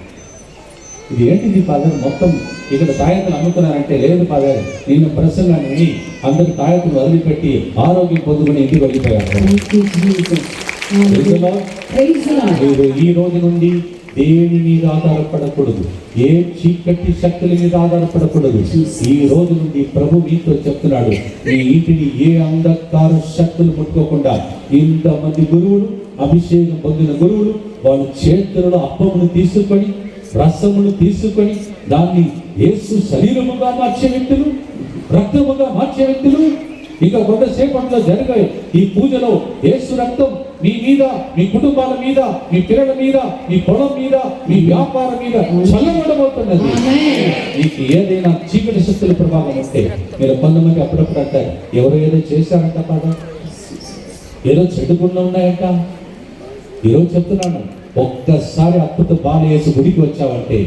ఇది ఏంటిది ఫాదర్, మొత్తం ఇక్కడ తాయెత్తులు అమ్ముతున్నారంటే, లేదు ఫాదర్, నేను ప్రసంగాన్ని విని అందరికి తాయెత్తులు వదిలిపెట్టి ఆరోగ్యం పొందుకుని ఇంటికి వెళ్ళిపోయారు. మీరు ఈ రోజు నుండి దేని మీద ఆధారపడకూడదు, ఏ చీకటి శక్తుల మీద ఆధారపడకూడదు. ఈ రోజు నుండి ప్రభు మీతో చెప్తున్నాడు, మీ ఇంటిని ఏ అంధకార శక్తులు ముట్టుకోకుండా. ఇంతమంది గురువులు, అభిషేకం పొందిన గురువులు, వాళ్ళ చేతులలో అప్పమును తీసుకొని, రసమును తీసుకొని దాన్ని యేసు శరీరముగా మార్చే వ్యక్తులు, రక్తముగా మార్చే వ్యక్తులు. ఇంకా కొంతసేపట్లో జరిగే ఈ పూజలో యేసు రక్తం మీ మీద, మీ కుటుంబాల మీద, మీ పిల్లల మీద, మీ పొలం మీద, మీ వ్యాపారం మీద చల్లబడబోతున్నది. మీకు ఏదైనా చీకటి శక్తుల ప్రభావం ఉంటే, మీరు కొంతమంది అప్పుడప్పుడు అంటారు, ఎవరో ఏదో చేశారంట కాదా, ఏదో చెడు గుణం ఉన్నాయంట. ఈరోజు చెప్తున్నాను, ఒక్కసారి అద్భుత బాలయేసు గుడికి వచ్చావంటే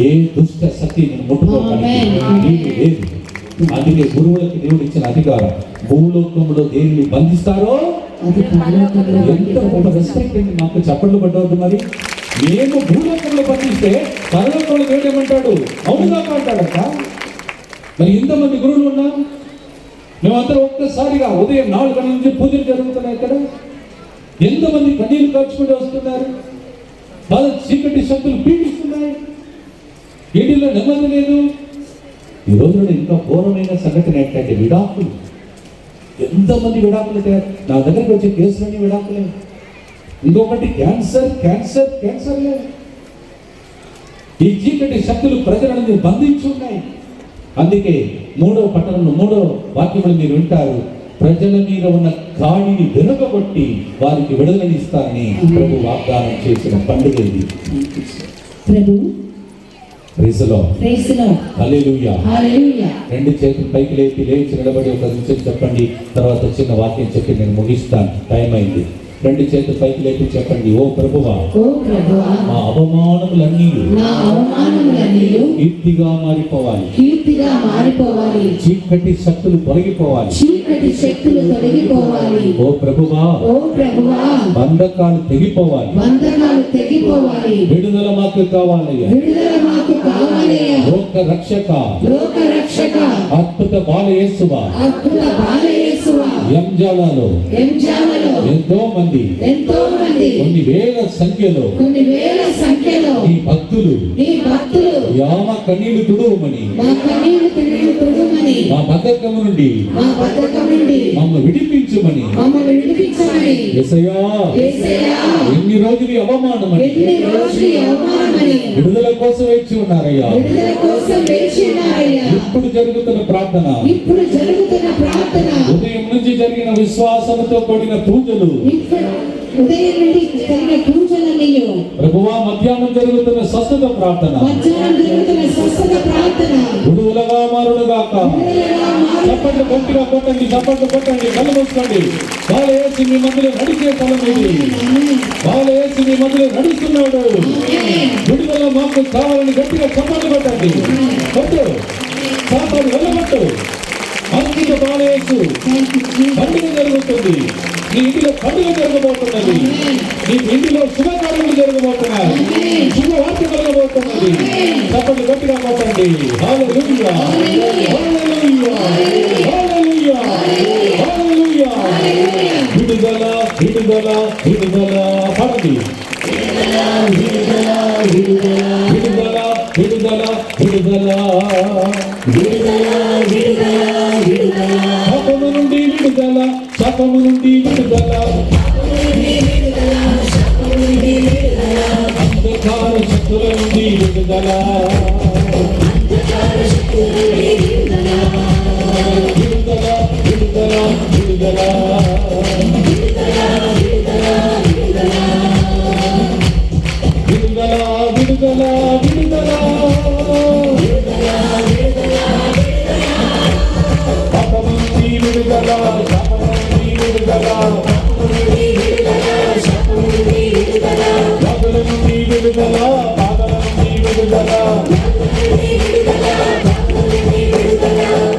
ఏ దుష్ట శక్తి నేను ముట్టుకోవడానికి లేదు. అందుకే గురువులకు దేవుడు ఇచ్చిన అధికారం, భూలోకంలో దేనిని బంధిస్తారో ఎంత గొప్ప రెస్పెక్ట్ అండి. మాకు చప్పట్లు పడ్డవద్దు. మరి మేము భూలోకంలో బంధిస్తే పరలోకంలో దేవుడు ఏమంటాడు, అవునుగా అంటాడట. మరి ఇంతమంది గురువులు ఉన్నాం, మేమందరం ఒక్కసారిగా ఉదయం 4 గంటల నుంచి పూజలు జరుగుతున్నాయి. ఇక్కడ ఎంతమంది కన్నీళ్ళు కాచుకుంటూ వస్తున్నారు. వాళ్ళ చీకటి శక్తులు పీడిస్తున్నాయి, వీటిల్లో నెమ్మది లేదు. ఈ రోజున ఇంకా ఘోరమైన సంఘటన ఏంటంటే విడాకులు. ఎంతమంది విడాకులు, నా దగ్గరికి వచ్చే కేసులన్నీ విడాకులే. ఇంకొకటి క్యాన్సర్లే. ఈ చీకటి శక్తులు ప్రజలను బంధించి ఉన్నాయి. అందుకే 3వ పట్టణంలో 3వ వాక్యములు మీరు వింటారు. ప్రజల మీద ఉన్న కాడిని వెనుకబట్టి వారికి విడుదలనిస్తారని ప్రభు వాగ్దానం చేసిన పండుగ ఇది. ప్రభు praise the lord. Praise the Lord. Hallelujah. Hallelujah. రెండు చేతులు పైకి లేచి నిలబడి ఒక నిమిషం చెప్పండి. తర్వాత చిన్న వాక్యం చెప్పి నేను ముగిస్తాను, టైం అయింది. రెండు చేతులు పైకి లేపి చెప్పండి. ఓ ప్రభువా, ఓ ప్రభువా, మా అవమానములన్నీ నా అవమానములన్నీ కీర్తిగా మారిపోవాలి. కీర్తిగా మారిపోవాలి. చీకటి శక్తులు తొలగిపోవాలి. చీకటి శక్తులు తొలగిపోవాలి. ఓ ప్రభువా, ఓ ప్రభువా, బంధకాలు తెగిపోవాలి. బంధకాలు తెగిపోవాలి. విడుదల మాకు కావాలయ్యా. విడుదల మాకు కావాలయ్యా. లోక రక్షక, లోక రక్షక, అద్భుత బాలయేసువా, అద్భుత బాలయేసువా, ఎంజాలలో ఎంతో మంది కొన్ని వేల సంఖ్యలో నీ భక్తులు యామ కన్నీళ్లు తుడువమని, మా కన్నీళ్లు తుడువమని, మా బద్ధకము నుండి మమ్మల్ని విడిపించమని. యేసయ్యా, ఎన్ని రోజులు అవమానమని విడుదల కోసం వేచి ఉన్నారయ్యా. ఇప్పుడు జరుగుతున్న ప్రార్థన, ఉదయం నుంచి జరిగిన విశ్వాసంతో కూడిన పూజలు, ఉదయం నుండి జరిగిన పూజలన్నీ, ప్రభువా మధ్యాహ్నం జరుగుతున్న స్వస్థత ప్రార్థన, విడుదలగా మారుడుగాక. చప్పట్లు గట్టిగా కొట్టండి, చప్పట్లు కొట్టండి, కళ్ళు మూసుకోండి. బాలయేసు మీ మధ్యలో నడిచే స్థలం ఇది. బాలయేసు మీ మధ్యలో నడుస్తున్నాడు. విడుదల మాకు కావాలని గట్టిగా చప్పట్లు కొట్టండి. కొట్టు, సాతాను వెళ్ళగొట్టు. అద్భుత బాలయేసు పండుగ జరుగుతుంది. నీ ఇంటిలో పండుగ జరగబోతున్నది. నీ ఇంటిలో శుభకార్యములు జరగబోతున్నాయి. శుభవార్త కలగబోతున్నది. చప్పట్లు గట్టిగా కొట్టండి. హల్లెలూయా, హల్లెలూయా, హల్లెలూయా, హల్లెలూయా. విడుదల, విడుదల, విడుదల. పాడండి. విడుదల, విడుదల, విడుదల, విడుదల, విడుదల, విడుదల, విడుదల, విడుదల. శాపము నుండి విడుదల, శాపము నుండి విడుదల, అంధకార శక్తుల నుండి విడుదల, విడుదల, విడుదల, విడుదల, విడుదల, విడుదల, విడుదల. శాపము నుండి విడుదల, శాపము నుండి విడుదల, బాధల నుండి విడుదల, బాధల నుండి విడుదల,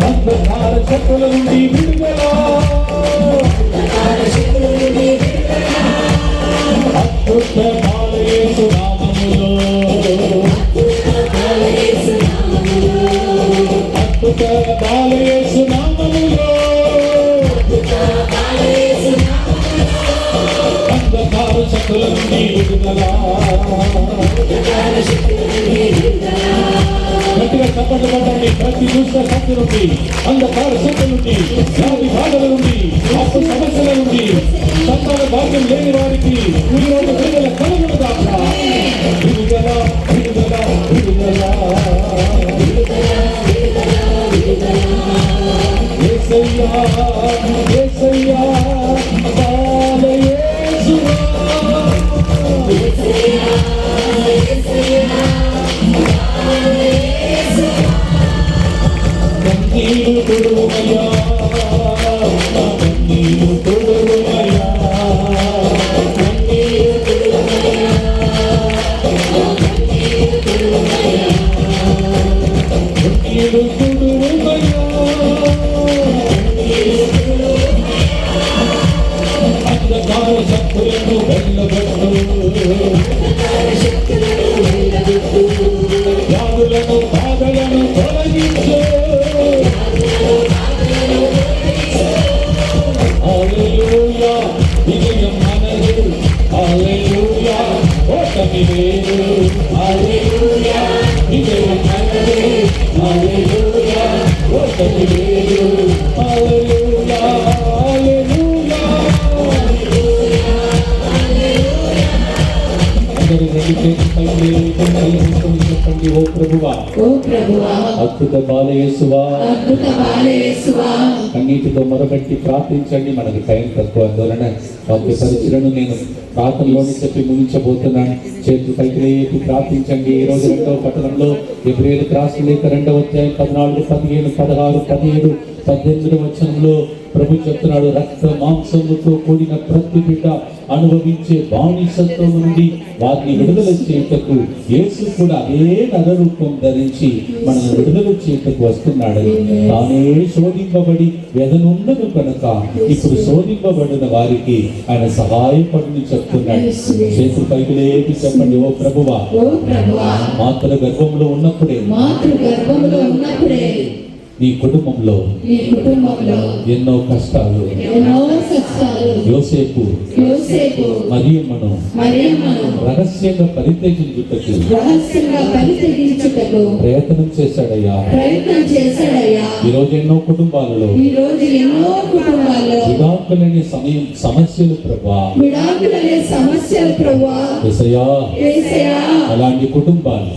అంధకార శక్తుల నుండి విడుదల, అద్భుత బాలయేసు నామములో, అద్భుత బాలయేసు నామములో, అంధకార శక్తుల నుండి విడుదల. గట్టిగా చప్పట్లు కొట్టండి. ప్రతి దుష్ట శక్తి నుండి, అంధకార శక్తి నుండి, వ్యాధి బాధల నుండి, అప్పు సమస్యల నుండి, సంతాన భాగ్యం లేని వారికి ఈరోజు విడుదల కలుగును గాక. విడుదల, విడుదల, విడుదల. యేసయ్యా, యేసయ్యా, బాలయేసువా, కన్నీరు తుడువమయ్యా, కన్నీరు తుడువమయ్యా, కన్నీరు తుడువమయ్యా, కన్నీరు తుడువమయ్యా. అంధకార శక్తులను వెళ్ళగొట్టు, వ్యాధులను బాధలను తొలగించు. హల్లెలూయా, విజయం మనది. హల్లెలూయా, ఓటమి లేదు. హల్లెలూయా, విజయం మనది. హల్లెలూయా, ఓటమి లేదు. హల్లెలూయా, హల్లెలూయా. అందరూ రెండు చేతులు పైకి చెప్పండి, ఓ ప్రభువా, ఓ ప్రభువా, అద్భుత బాలయేసువా, అద్భుత బాలయేసువా, కన్నీటితో మొరబెట్టి ప్రార్థించండి. మనకి టైం తక్కువ, అందువలన వాక్య పరిచయను నేను ప్రార్థనలోని చెప్పి ముగించబోతున్నాను. చేతులు పైకి లేపి ప్రార్థించండి. ఈ రోజు 2వ పట్టణంలో హెబ్రీయులకు రాసిన లేఖ 2వ అధ్యాయం 14, 15, 16, 17, 18 వచనంలో ప్రభు చెప్తున్నాడు, రక్త మాంసముతో కూడిన ప్రతి బిడ్డ అనుభవించే బానిసత్వం నుండి వారిని విడుదల చేయుటకు యేసు కూడా అదే నరరూపం ధరించి మనల్ని విడుదల చేయుటకు వస్తున్నాడని, తానే శోధింపబడి వ్యధనుండను కనుక ఇప్పుడు శోధింపబడిన వారికి ఆయన సహాయపడుని చెప్తున్నాడు. చేతులు పైకి లేపి చెప్పండి, ఓ ప్రభువా, ఓ ప్రభువా, మాతృ గర్భంలో ఉన్నప్పుడే నీ కుటుంబంలో ఎన్నో కష్టాలు, ఎన్నో కష్టాలు యోసేపు మరియమ్మను రహస్యంగా పరిత్యజించుటకు ప్రయత్నం చేశాడయ్యా. ఈ రోజు ఎన్నో కుటుంబాలలో విడాకులనే సమస్యలు ప్రభా, యేసయ్యా, అలాంటి కుటుంబాలు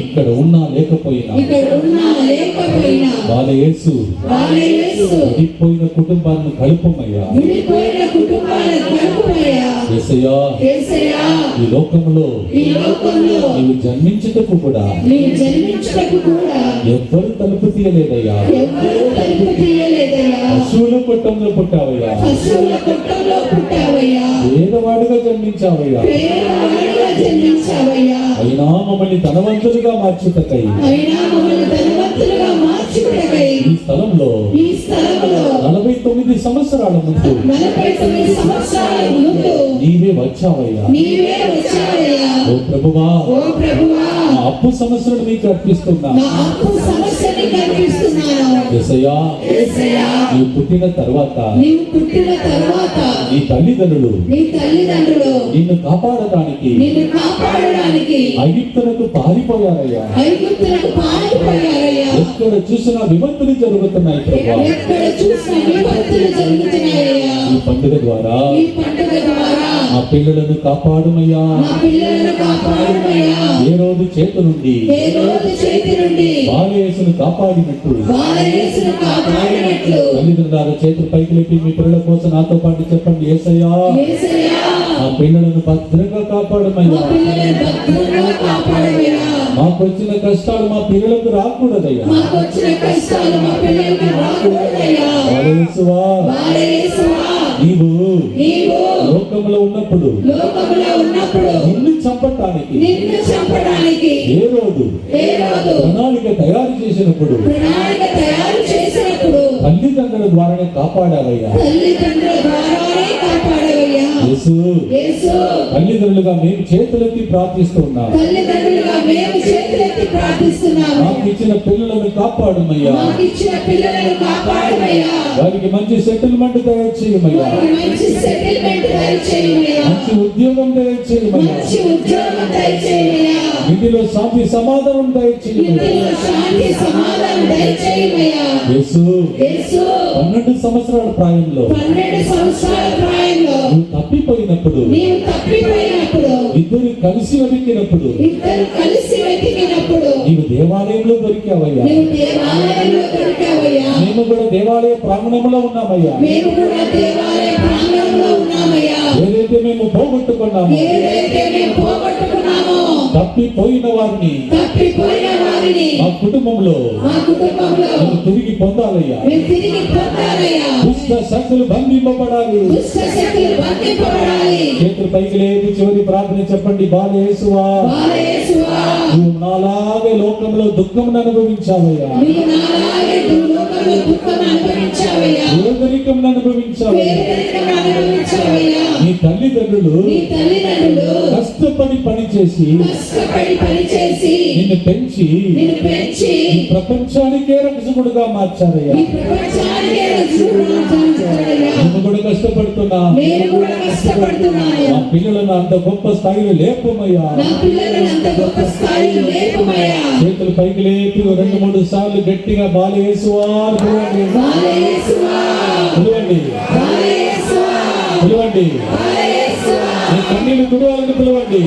ఇక్కడ ఉన్నా లేకపోయినా బాలయేసు విడిపోయిన కుటుంబాలను కలుపమయ్యా. యేసయ్యా, ఈ లోకంలో నీవు జన్మించుటకు కూడా ఎవ్వరు తలుపు తీయలేదయ్యా. పశువుల కొట్టంలో పుట్టావయ్యా, పేదవాడుగా జన్మించావయ్యా. అయినా మమ్మల్ని ధనవంతులుగా మార్చుటకై ఈ స్థలంలో 49 సంవత్సరాల ముందు నీవే వచ్చావయ్యా. ఓ ప్రభువా, నా అప్పు సమస్యను నీకు అర్పిస్తున్నా. యేసయ్యా, నీవు పుట్టిన తర్వాత నీ తల్లిదండ్రులు నిన్ను కాపాడడానికి ఐగుప్తులకు పారిపోయారయ్యా. ఎక్కడ చూసినా విపత్తులు జరుగుతున్నాయి ప్రభా. ఈ పండుగ ద్వారా ఆ పిల్లలను కాపాడుమయ్యా. ఏ రోజు చేతి నుండి బాలయేసును కాపాడినట్టు తల్లిదండ్రుల చేతులు పైకి లేపి మీ పిల్లల కోసం నాతో పాటు చెప్పండి, యేసయ్యా, ఆ పిల్లలను భద్రంగా కాపాడుమయ్యా. మాకు వచ్చిన కష్టాలు మా పిల్లలకు రాకూడదయ్యా. నీవు లోకంలో ఉన్నప్పుడు నిన్ను చంపటానికి ఏ రోజు ప్రణాళిక తయారు చేసినప్పుడు తల్లిదండ్రుల ద్వారానే కాపాడావయ్యా. యేసు, తల్లిదండ్రులుగా మేము చేతులెత్తి ప్రార్థిస్తున్నాం. మాకు ఇచ్చిన పిల్లలను కాపాడుమయ్యా. వారికి మంచి సెటిల్మెంట్ తయారు చేయమయ్యా. మంచి ఉద్యోగం తయారు చేయమయ్యా. ఇంటిలో శాంతి సమాధానం దయచేయమయ్యా. యేసు, 12 సంవత్సరాల ప్రాయంలో నువ్వు తప్పిపోయినప్పుడు ఇద్దరు కలిసి వెతికినప్పుడు నీవు దేవాలయంలో దొరికావయ్యా. మేము కూడా దేవాలయ ప్రాంగణంలో ఉన్నామయ్యా. ఏదైతే మేము పోగొట్టుకున్నామో తప్పిపోయిన వారిని మా కుటుంబంలో మేము తిరిగి పొందాలయ్యా. దుష్ట శక్తులు బంధింపబడాలి. చేతులు పైకి లేపి చివరి ప్రార్థన చెప్పండి, బాలయేసువా, నువ్వు నాలాగే లోకంలో దుఃఖం అనుభవించావయ్యా. పేదరికం అనుభవించావయ్యా. నీ తల్లిదండ్రులు కష్టపడి పని చేసి నిన్ను పెంచి ప్రపంచానికే రక్షకుడుగా మార్చారయ్యా. నేను కూడా కష్టపడుతున్నా. మా పిల్లలను అంత గొప్ప స్థాయిలో లేపమయ్యా. చేతులు పైకి లేపి 2-3 సార్లు గట్టిగా బాలయేసువా పిలవండి. నీ కన్నీళ్లు తుడవాలని పిలవండి.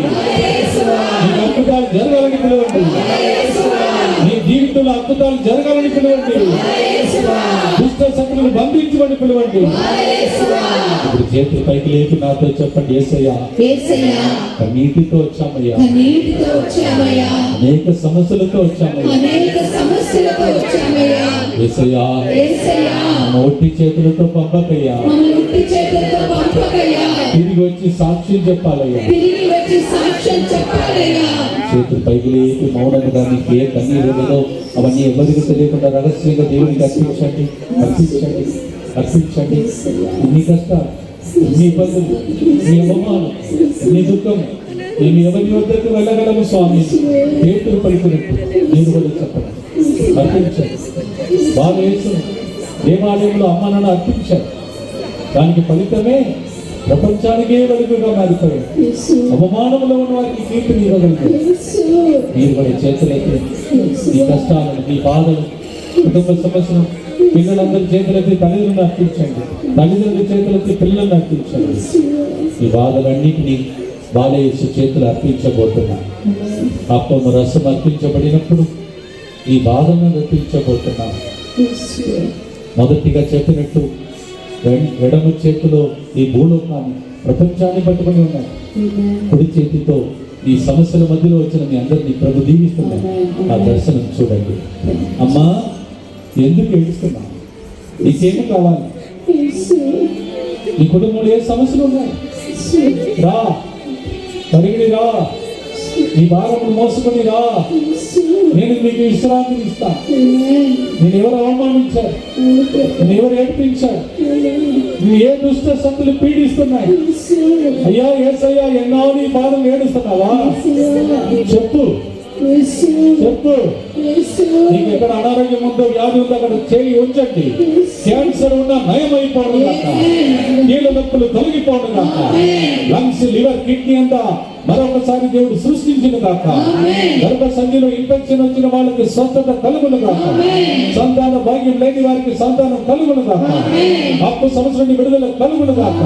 నీ అద్భుతాలు జరగాలని పిలవండి. నీ జీవితంలో అద్భుతాలు జరగాలని పిలవండి. దుష్ట శక్తులను బంధించమని పిలవండి. ఇప్పుడు చేతులు పైకి లేపి నాతో చెప్పండి, యేసయ్యా యేసయ్యా కన్నీటితో వచ్చామయ్యా, కన్నీటితో వచ్చామయ్యా, అనేక సమస్యలతో వచ్చామయ్యా, అనేక సమస్యలతో వచ్చామయ్యా. యేసయ్యా యేసయ్యా ఒట్టి చేతులతో పంపకయ్యా, మమ్మల్ని ఉట్టి చేతులతో పంపకయ్యా, తిరిగి వచ్చి సాక్ష్యం చెప్పాలయ్యా. తిరిగి వచ్చి సాక్ష్యం చెప్పాలయ్యా. చేతులు పైకి లేపి మౌనంగా మీకు ఏ కన్నీరు లేదో అవన్నీ ఎవరికి తెలియకుండా రహస్యంగా దేవునికి అర్పించండి, అర్పించండి, అర్పించండి. ఇన్ని కష్టాలు, ఇన్ని ఇబ్బందులు, ఇన్ని అవమానం, ఇన్ని దుఃఖం, నేను ఎవరి వద్దకు వెళ్ళగలము స్వామి? చేతులు పలుకున్నట్టు నేను కూడా చెప్పండి, అర్పించండి. బాగా వేసు దేవాలయంలో అమ్మ నాన్న అర్పించారు. దానికి ఫలితమే ప్రపంచానికే వెలుగుగా మారిపోయాడు. అవమానంలో ఉన్న వారికి కీర్తిని ఇవ్వగలిగారు. మీరు కూడా చేతులైతే మీ కష్టాలను, మీ బాధలు, కుటుంబ సమస్యలు పిల్లలందరి చేతులైతే తల్లిదండ్రులను అర్పించండి, తల్లిదండ్రుల చేతులైతే పిల్లలను అర్పించండి. ఈ బాధలన్నింటినీ బాలయేసు చేతులు అర్పించబోతున్నా. అప్పము రసం అర్పించబడినప్పుడు ఈ బాధలను అర్పించబోతున్నా. మొదటిగా చెప్పినట్టు ఎడమ చేతిలో ఈ భూలోకాన్ని, ప్రపంచాన్ని పట్టుకొని ఉన్నాయి. కుడి చేతితో ఈ సమస్యల మధ్యలో వచ్చిన మీ అందరినీ ప్రభు దీవిస్తున్నాను. ఆ దర్శనం చూడండి. అమ్మా, ఎందుకు ఏడుస్తున్నా? నీకేమి కావాలి? నీ కుటుంబంలో ఏ సమస్యలు ఉన్నాయి? రా, పరిగిడి రా, నీ భారమును మోసుకొని రా. నేను మీకు విశ్రాంతిని ఇస్తా. నేను ఎవరు అవమానించారు, నేను ఎవరు ఏడ్పించారు, నువ్వు ఏ దుష్ట శక్తులు పీడిస్తున్నాయి? అయ్యా యేసయ్యా, ఎన్నాళ్ళు నీ బాధలు ఏడుస్తున్నావా? చెప్పు, చెప్పు. నీకు ఎక్కడ అనారోగ్యం ఉందో, వ్యాధి ఉందో అక్కడ చేయి ఉంచండి. క్యాన్సర్ ఉన్నా నయం అయిపోవడం కాక, కీళ్ళ నొప్పులు తొలగిపోవడం కాక, లంగ్స్, లివర్, కిడ్నీ అంతా మరొకసారి దేవుడు సృష్టించిన కాక, గర్భ సంధిలో ఇన్ఫెక్షన్ వచ్చిన వాళ్ళకి స్వస్థత కలుగును కాక, సంతాన భాగ్యం లేని వారికి సంతానం కలుగును కాక, అప్పు సంవత్సరం విడుదల కలుగును కాక.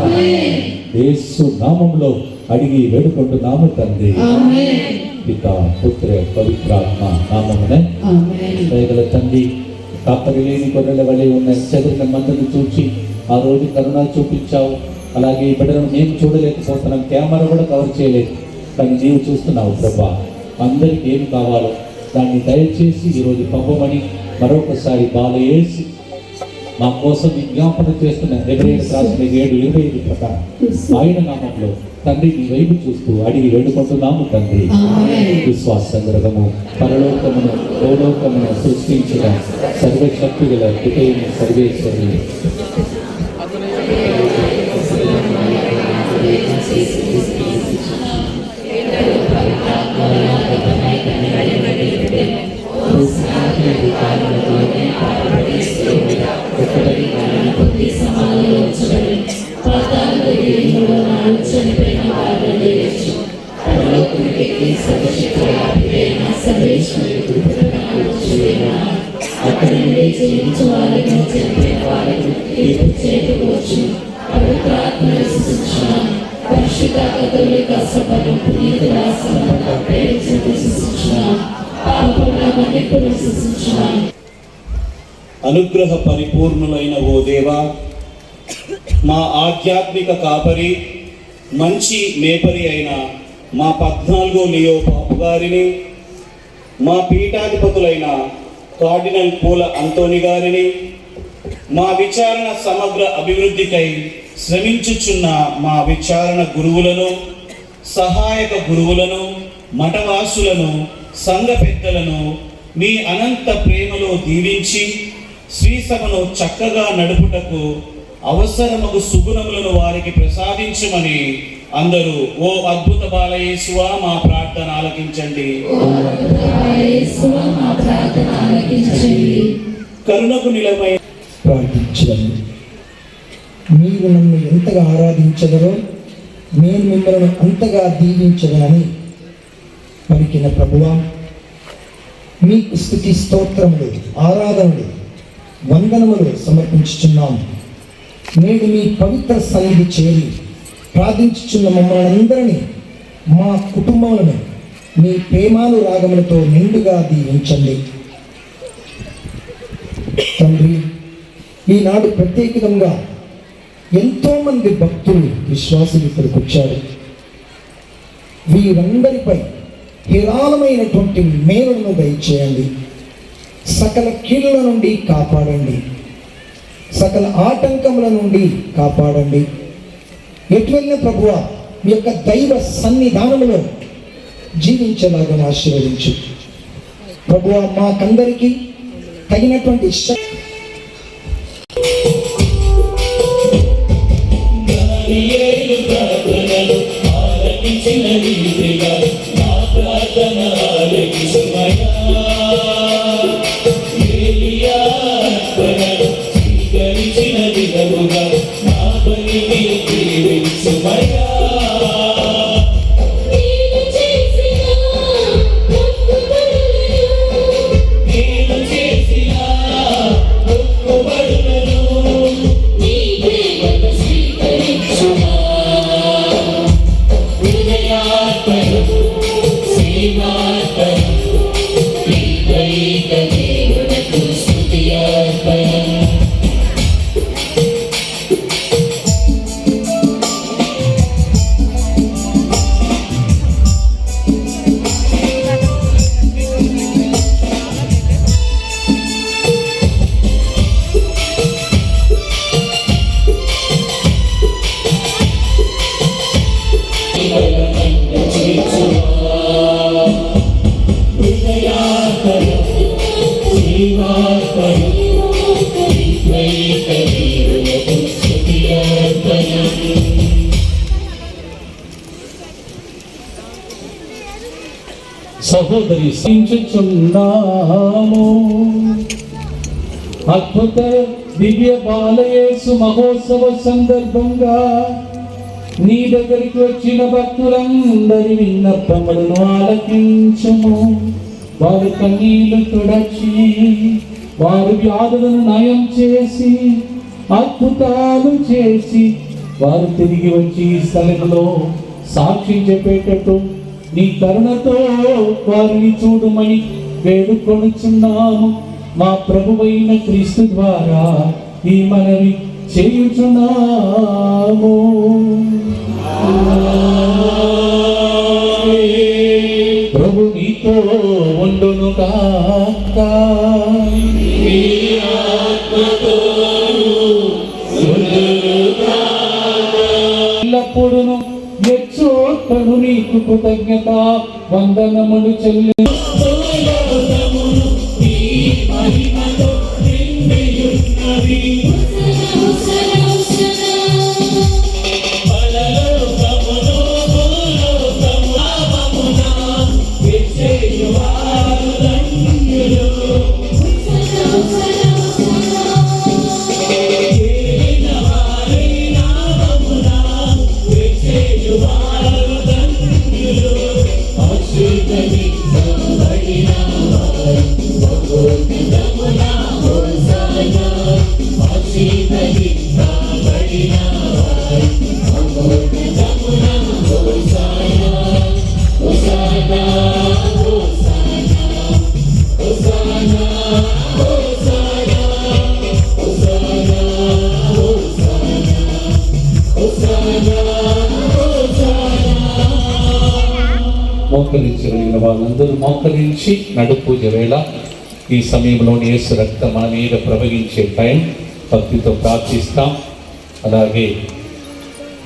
యేసు నామములో అడిగి వేడుకుంటున్నాము తండ్రి. పితా, పుత్ర, పవిత్రాత్మ నామమున దయగల తండ్రి. కాపరి లేని గొర్రెల వలె ఉన్న చెదిరిన మందను చూచి ఆ రోజు కరుణ చూపించావు. అలాగే ఈ బిడ్డలను మేము చూడలేకపోతున్నాం, కెమెరా కూడా కవర్ చేయలేదు, కానీ నీవు చూస్తున్నావు ప్రభా. అందరికి ఏమి కావాలో దాన్ని దయచేసి ఈరోజు పంపమని మరొకసారి బాలయేసి మా కోసం విజ్ఞాపన చేస్తున్న హెబ్రేయులకు రాసిన 7:25 ప్రకారం ఆయన నామంలో తండ్రి నీ వైపు చూస్తూ అడిగి వేడుకుంటున్నాము తండ్రి. విశ్వాస సంగ్రహము పరలోకమును భూలోకమును సృష్టించిన సర్వశక్తి గల పితైన సర్వేశ్వరుని అనుగ్రహ పరిపూర్ణులైన ఓ దేవా, మా ఆధ్యాత్మిక కాపరి, మంచి మేపరి అయిన మా 14వ లియో పాపు గారిని, మా పీఠాధిపతులైన కార్డినల్ పూల అంతోని గారిని, మా విచారణ సమగ్ర అభివృద్ధికై శ్రమించుచున్న మా విచారణ గురువులను, సహాయక గురువులను, మఠవాసులను, సంఘ పెద్దలను మీ అనంత ప్రేమలో దీవించి శ్రీసభను చక్కగా నడుపుటకు అవసరమగు సుగుణములను వారికి ప్రసాదించమని అందరూ ఓ అద్భుత బాలయేసువా మా ప్రార్థన ఆలకించండి. కరుణకు నిలమై ప్రార్థించండి. మీరు నన్ను ఎంతగా ఆరాధించదరో నేను మిమ్మల్ని అంతగా దీవించదనని పలికిన ప్రభువా, మీకు స్తుతి స్తోత్రములు, ఆరాధనలు, వందనములు సమర్పించుచున్నాము. నేడు మీ పవిత్ర సన్నిధి చేరి ప్రార్థించుచున్న మమ్మల్ని అందరినీ మా కుటుంబములను మీ ప్రేమాను రాగములతో నిండుగా దీవించండి. తండ్రి, ఈనాడు ప్రత్యేకంగా ఎంతోమంది భక్తులు విశ్వాసులు ఇక్కడికి వచ్చారు. వీరందరిపై హేరాళమైనటువంటి మేలులను దయచేయండి. సకల కీళ్ళ నుండి కాపాడండి. సకల ఆటంకముల నుండి కాపాడండి. ఎటు వెళ్ళిన ప్రభువా మీ యొక్క దైవ సన్నిధానములో జీవించేలాగా ఆశీర్వదించు ప్రభువా. మాకందరికీ తగినటువంటి సహోదరి సించుచున్నాము. అద్భుత దివ్య బాలయేసు మహోత్సవ సందర్భంగా నీ దగ్గరికి వచ్చిన భక్తులందరి విన్నపములను ఆలకించుము. వారి కన్నీళ్లు తుడచి వారి వ్యాధులను నయం చేసి అద్భుతాలు చేసి వారు తిరిగి వచ్చి ఈ స్థలంలో సాక్ష్యం చెప్పేటట్టు నీ కరుణతో వారిని చూడమని వేడుకొనుచున్నాము. మా ప్రభువైన క్రీస్తు ద్వారా ఈ మనవి చేయుచున్నాము. ప్రభు నీతో ఉండును కాక. ఎల్లప్పుడూ ఎచ్చోటను నీకు కృతజ్ఞత వందనములు చెల్లి మోకరించగలిగిన వాళ్ళందరూ మోకరించి నడు పూజ వేళ ఈ సమయంలోని యేసు రక్తం మన మీద ప్రవహించే టైం భక్తితో ప్రార్థిస్తాం. అలాగే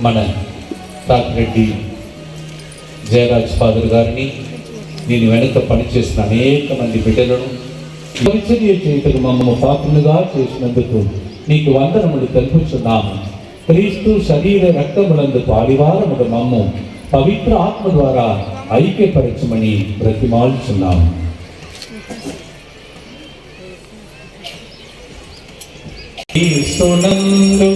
మన తాతిరెడ్డి జయరాజ్ ఫాదర్ గారిని, దీని వెనుక పనిచేసిన అనేక మంది బిడ్డలను పరిచర్య చేయటకు మమ్మల్ని పాత్రలుగా చేసినందుకు నీకు వందనములు తెలుపుచున్నాము. క్రీస్తు శరీర రక్తములందు పాలివారముడు మమ్ము పవిత్ర ఆత్మ ద్వారా ఐక్యపరచమని బ్రతిమాలుచున్నాము. యేసునందు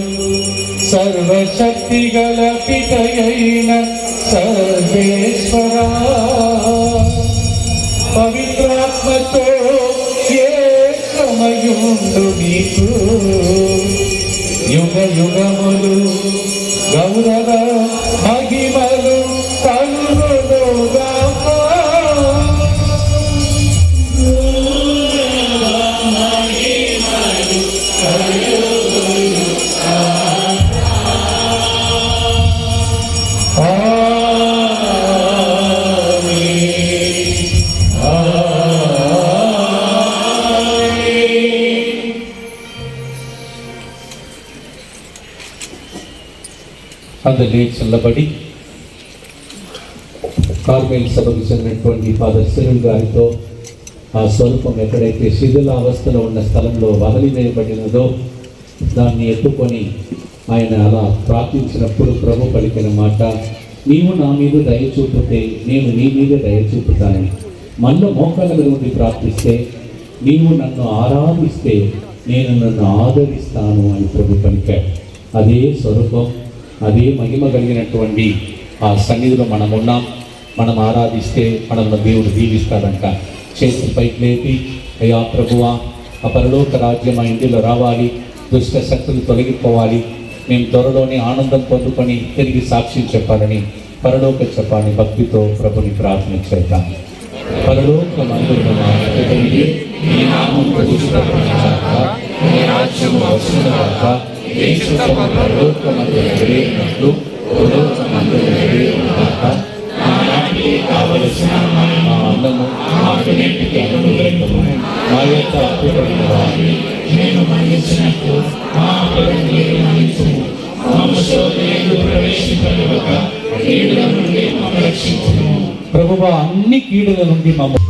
సర్వశక్తి గల పితయైన సర్వేశ్వరా, పవిత్రాత్మతో ఏకమయుండు నీకు యుగ యుగములు గౌరవ మహిమలు కలుగునుగాక. అందరినీ చల్లబడి కార్మెల్ సభకు చెందినటువంటి ఫాదర్ సిరిల్ గారితో ఆ స్వరూపం ఎక్కడైతే శిథిలావస్థలో ఉన్న స్థలంలో వదిలివేయబడినదో దాన్ని ఎత్తుకొని ఆయన అలా ప్రార్థించినప్పుడు ప్రభు పలికిన మాట, నీవు నా మీద దయ చూపితే నేను నీ మీద దయ చూపుతానని. మనలో మోకాళ్ళ మీద ఉండి ప్రార్థిస్తే, నీవు నన్ను ఆరాధిస్తే నేను నన్ను ఆదరిస్తాను అని ప్రభు పలికాడు. అదే స్వరూపం, అదే మహిమ కలిగినటువంటి ఆ సన్నిధిలో మనం ఉన్నాం. మనం ఆరాధిస్తే మనల్ని దేవుడు దీవిస్తాడంట. చేతులు పైకి లేపి, అయ్యా ప్రభువా, ఆ పరలోక రాజ్యం మా ఇంటిలో రావాలి, దుష్ట శక్తులు తొలగిపోవాలి, మేము త్వరలోనే ఆనందం పొందుకొని తిరిగి సాక్ష్యం చెప్పాలని, పరలోక చెప్పాలని భక్తితో ప్రభుని ప్రార్థన చేద్దాం. పరలోక మందున్న మా తండ్రి, నీ నామం పూజించబడుగాక, నీ రాజ్యం వచ్చుగాక, నీ చిత్తము పరలోకమందు నెరవేరినట్లు భూలోకమందు నెరవేరుగాక. నానాటికి కావలసిన మా అన్నము మాకు నేటికి అనుగ్రహించుము. మా యొక్క అప్పుపడిన వారిని నేను మన్నించినట్లు మా అప్పులను మీరు మన్నించుము. మమ్ము శోధనయందు ప్రవేశింపనివ్వక కీడుల నుండి మమ్ము రక్షించుము. ప్రభువా, అన్ని కీడుల నుండి మమ్ము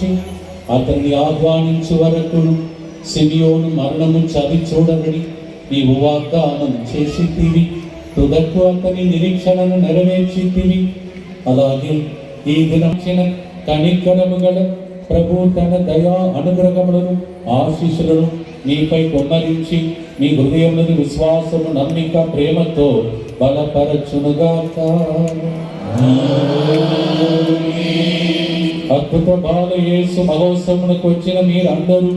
వచ్చి అతన్ని ఆహ్వానించు వరకు సిమియోను మరణము చవి చూడబడి నీవు వాగ్దానం చేసితివి, తుదకు అతని నిరీక్షణను నెరవేర్చితివి. అలాగే ఈ దినచిన కనికరము గల ప్రభు తన దయా అనుగ్రహములను ఆశీస్సులను నీపై కొమ్మరించి నీ హృదయములను విశ్వాసము నమ్మిక ప్రేమతో బలపరచునుగాక. అద్భుత బాల యేసు మహోత్సవమునకు వచ్చిన మీరందరూ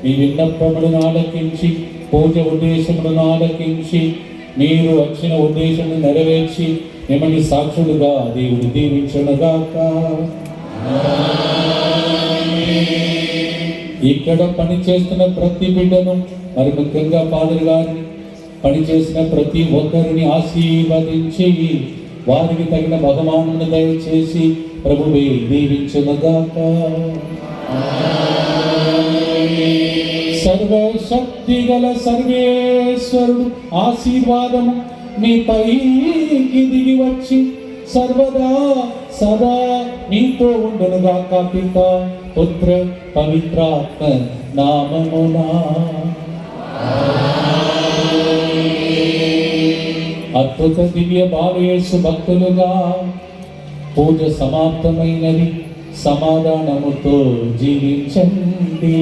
మీ విన్నపములను ఆలకించి పూజ ఉద్దేశములను ఆలకించి మీరు వచ్చిన ఉద్దేశమును నెరవేర్చి మిమ్మల్ని సాక్షులుగా దేవుడు దీవించునుగాక. ఇక్కడ పనిచేస్తున్న ప్రతి బిడ్డను, మరి ముఖ్యంగా ఫాదర్ గారిని, పనిచేసిన ప్రతి ఒక్కరిని ఆశీర్వదించి వారికి తగిన బహుమానమును దయచేసి ప్రభువే దీవించునుగాక. సర్వశక్తి గల సర్వేశ్వరుడు ఆశీర్వాదము మీపైకి దిగి వచ్చి సర్వదా సదా మీతో ఉండునుగాక. పిత పుత్ర పవిత్రాత్మ నామమునా. అద్భుత దివ్య బాలయేసు భక్తులుగా పూజ సమాప్తమైనది. సమాధానముతో జీవించండి.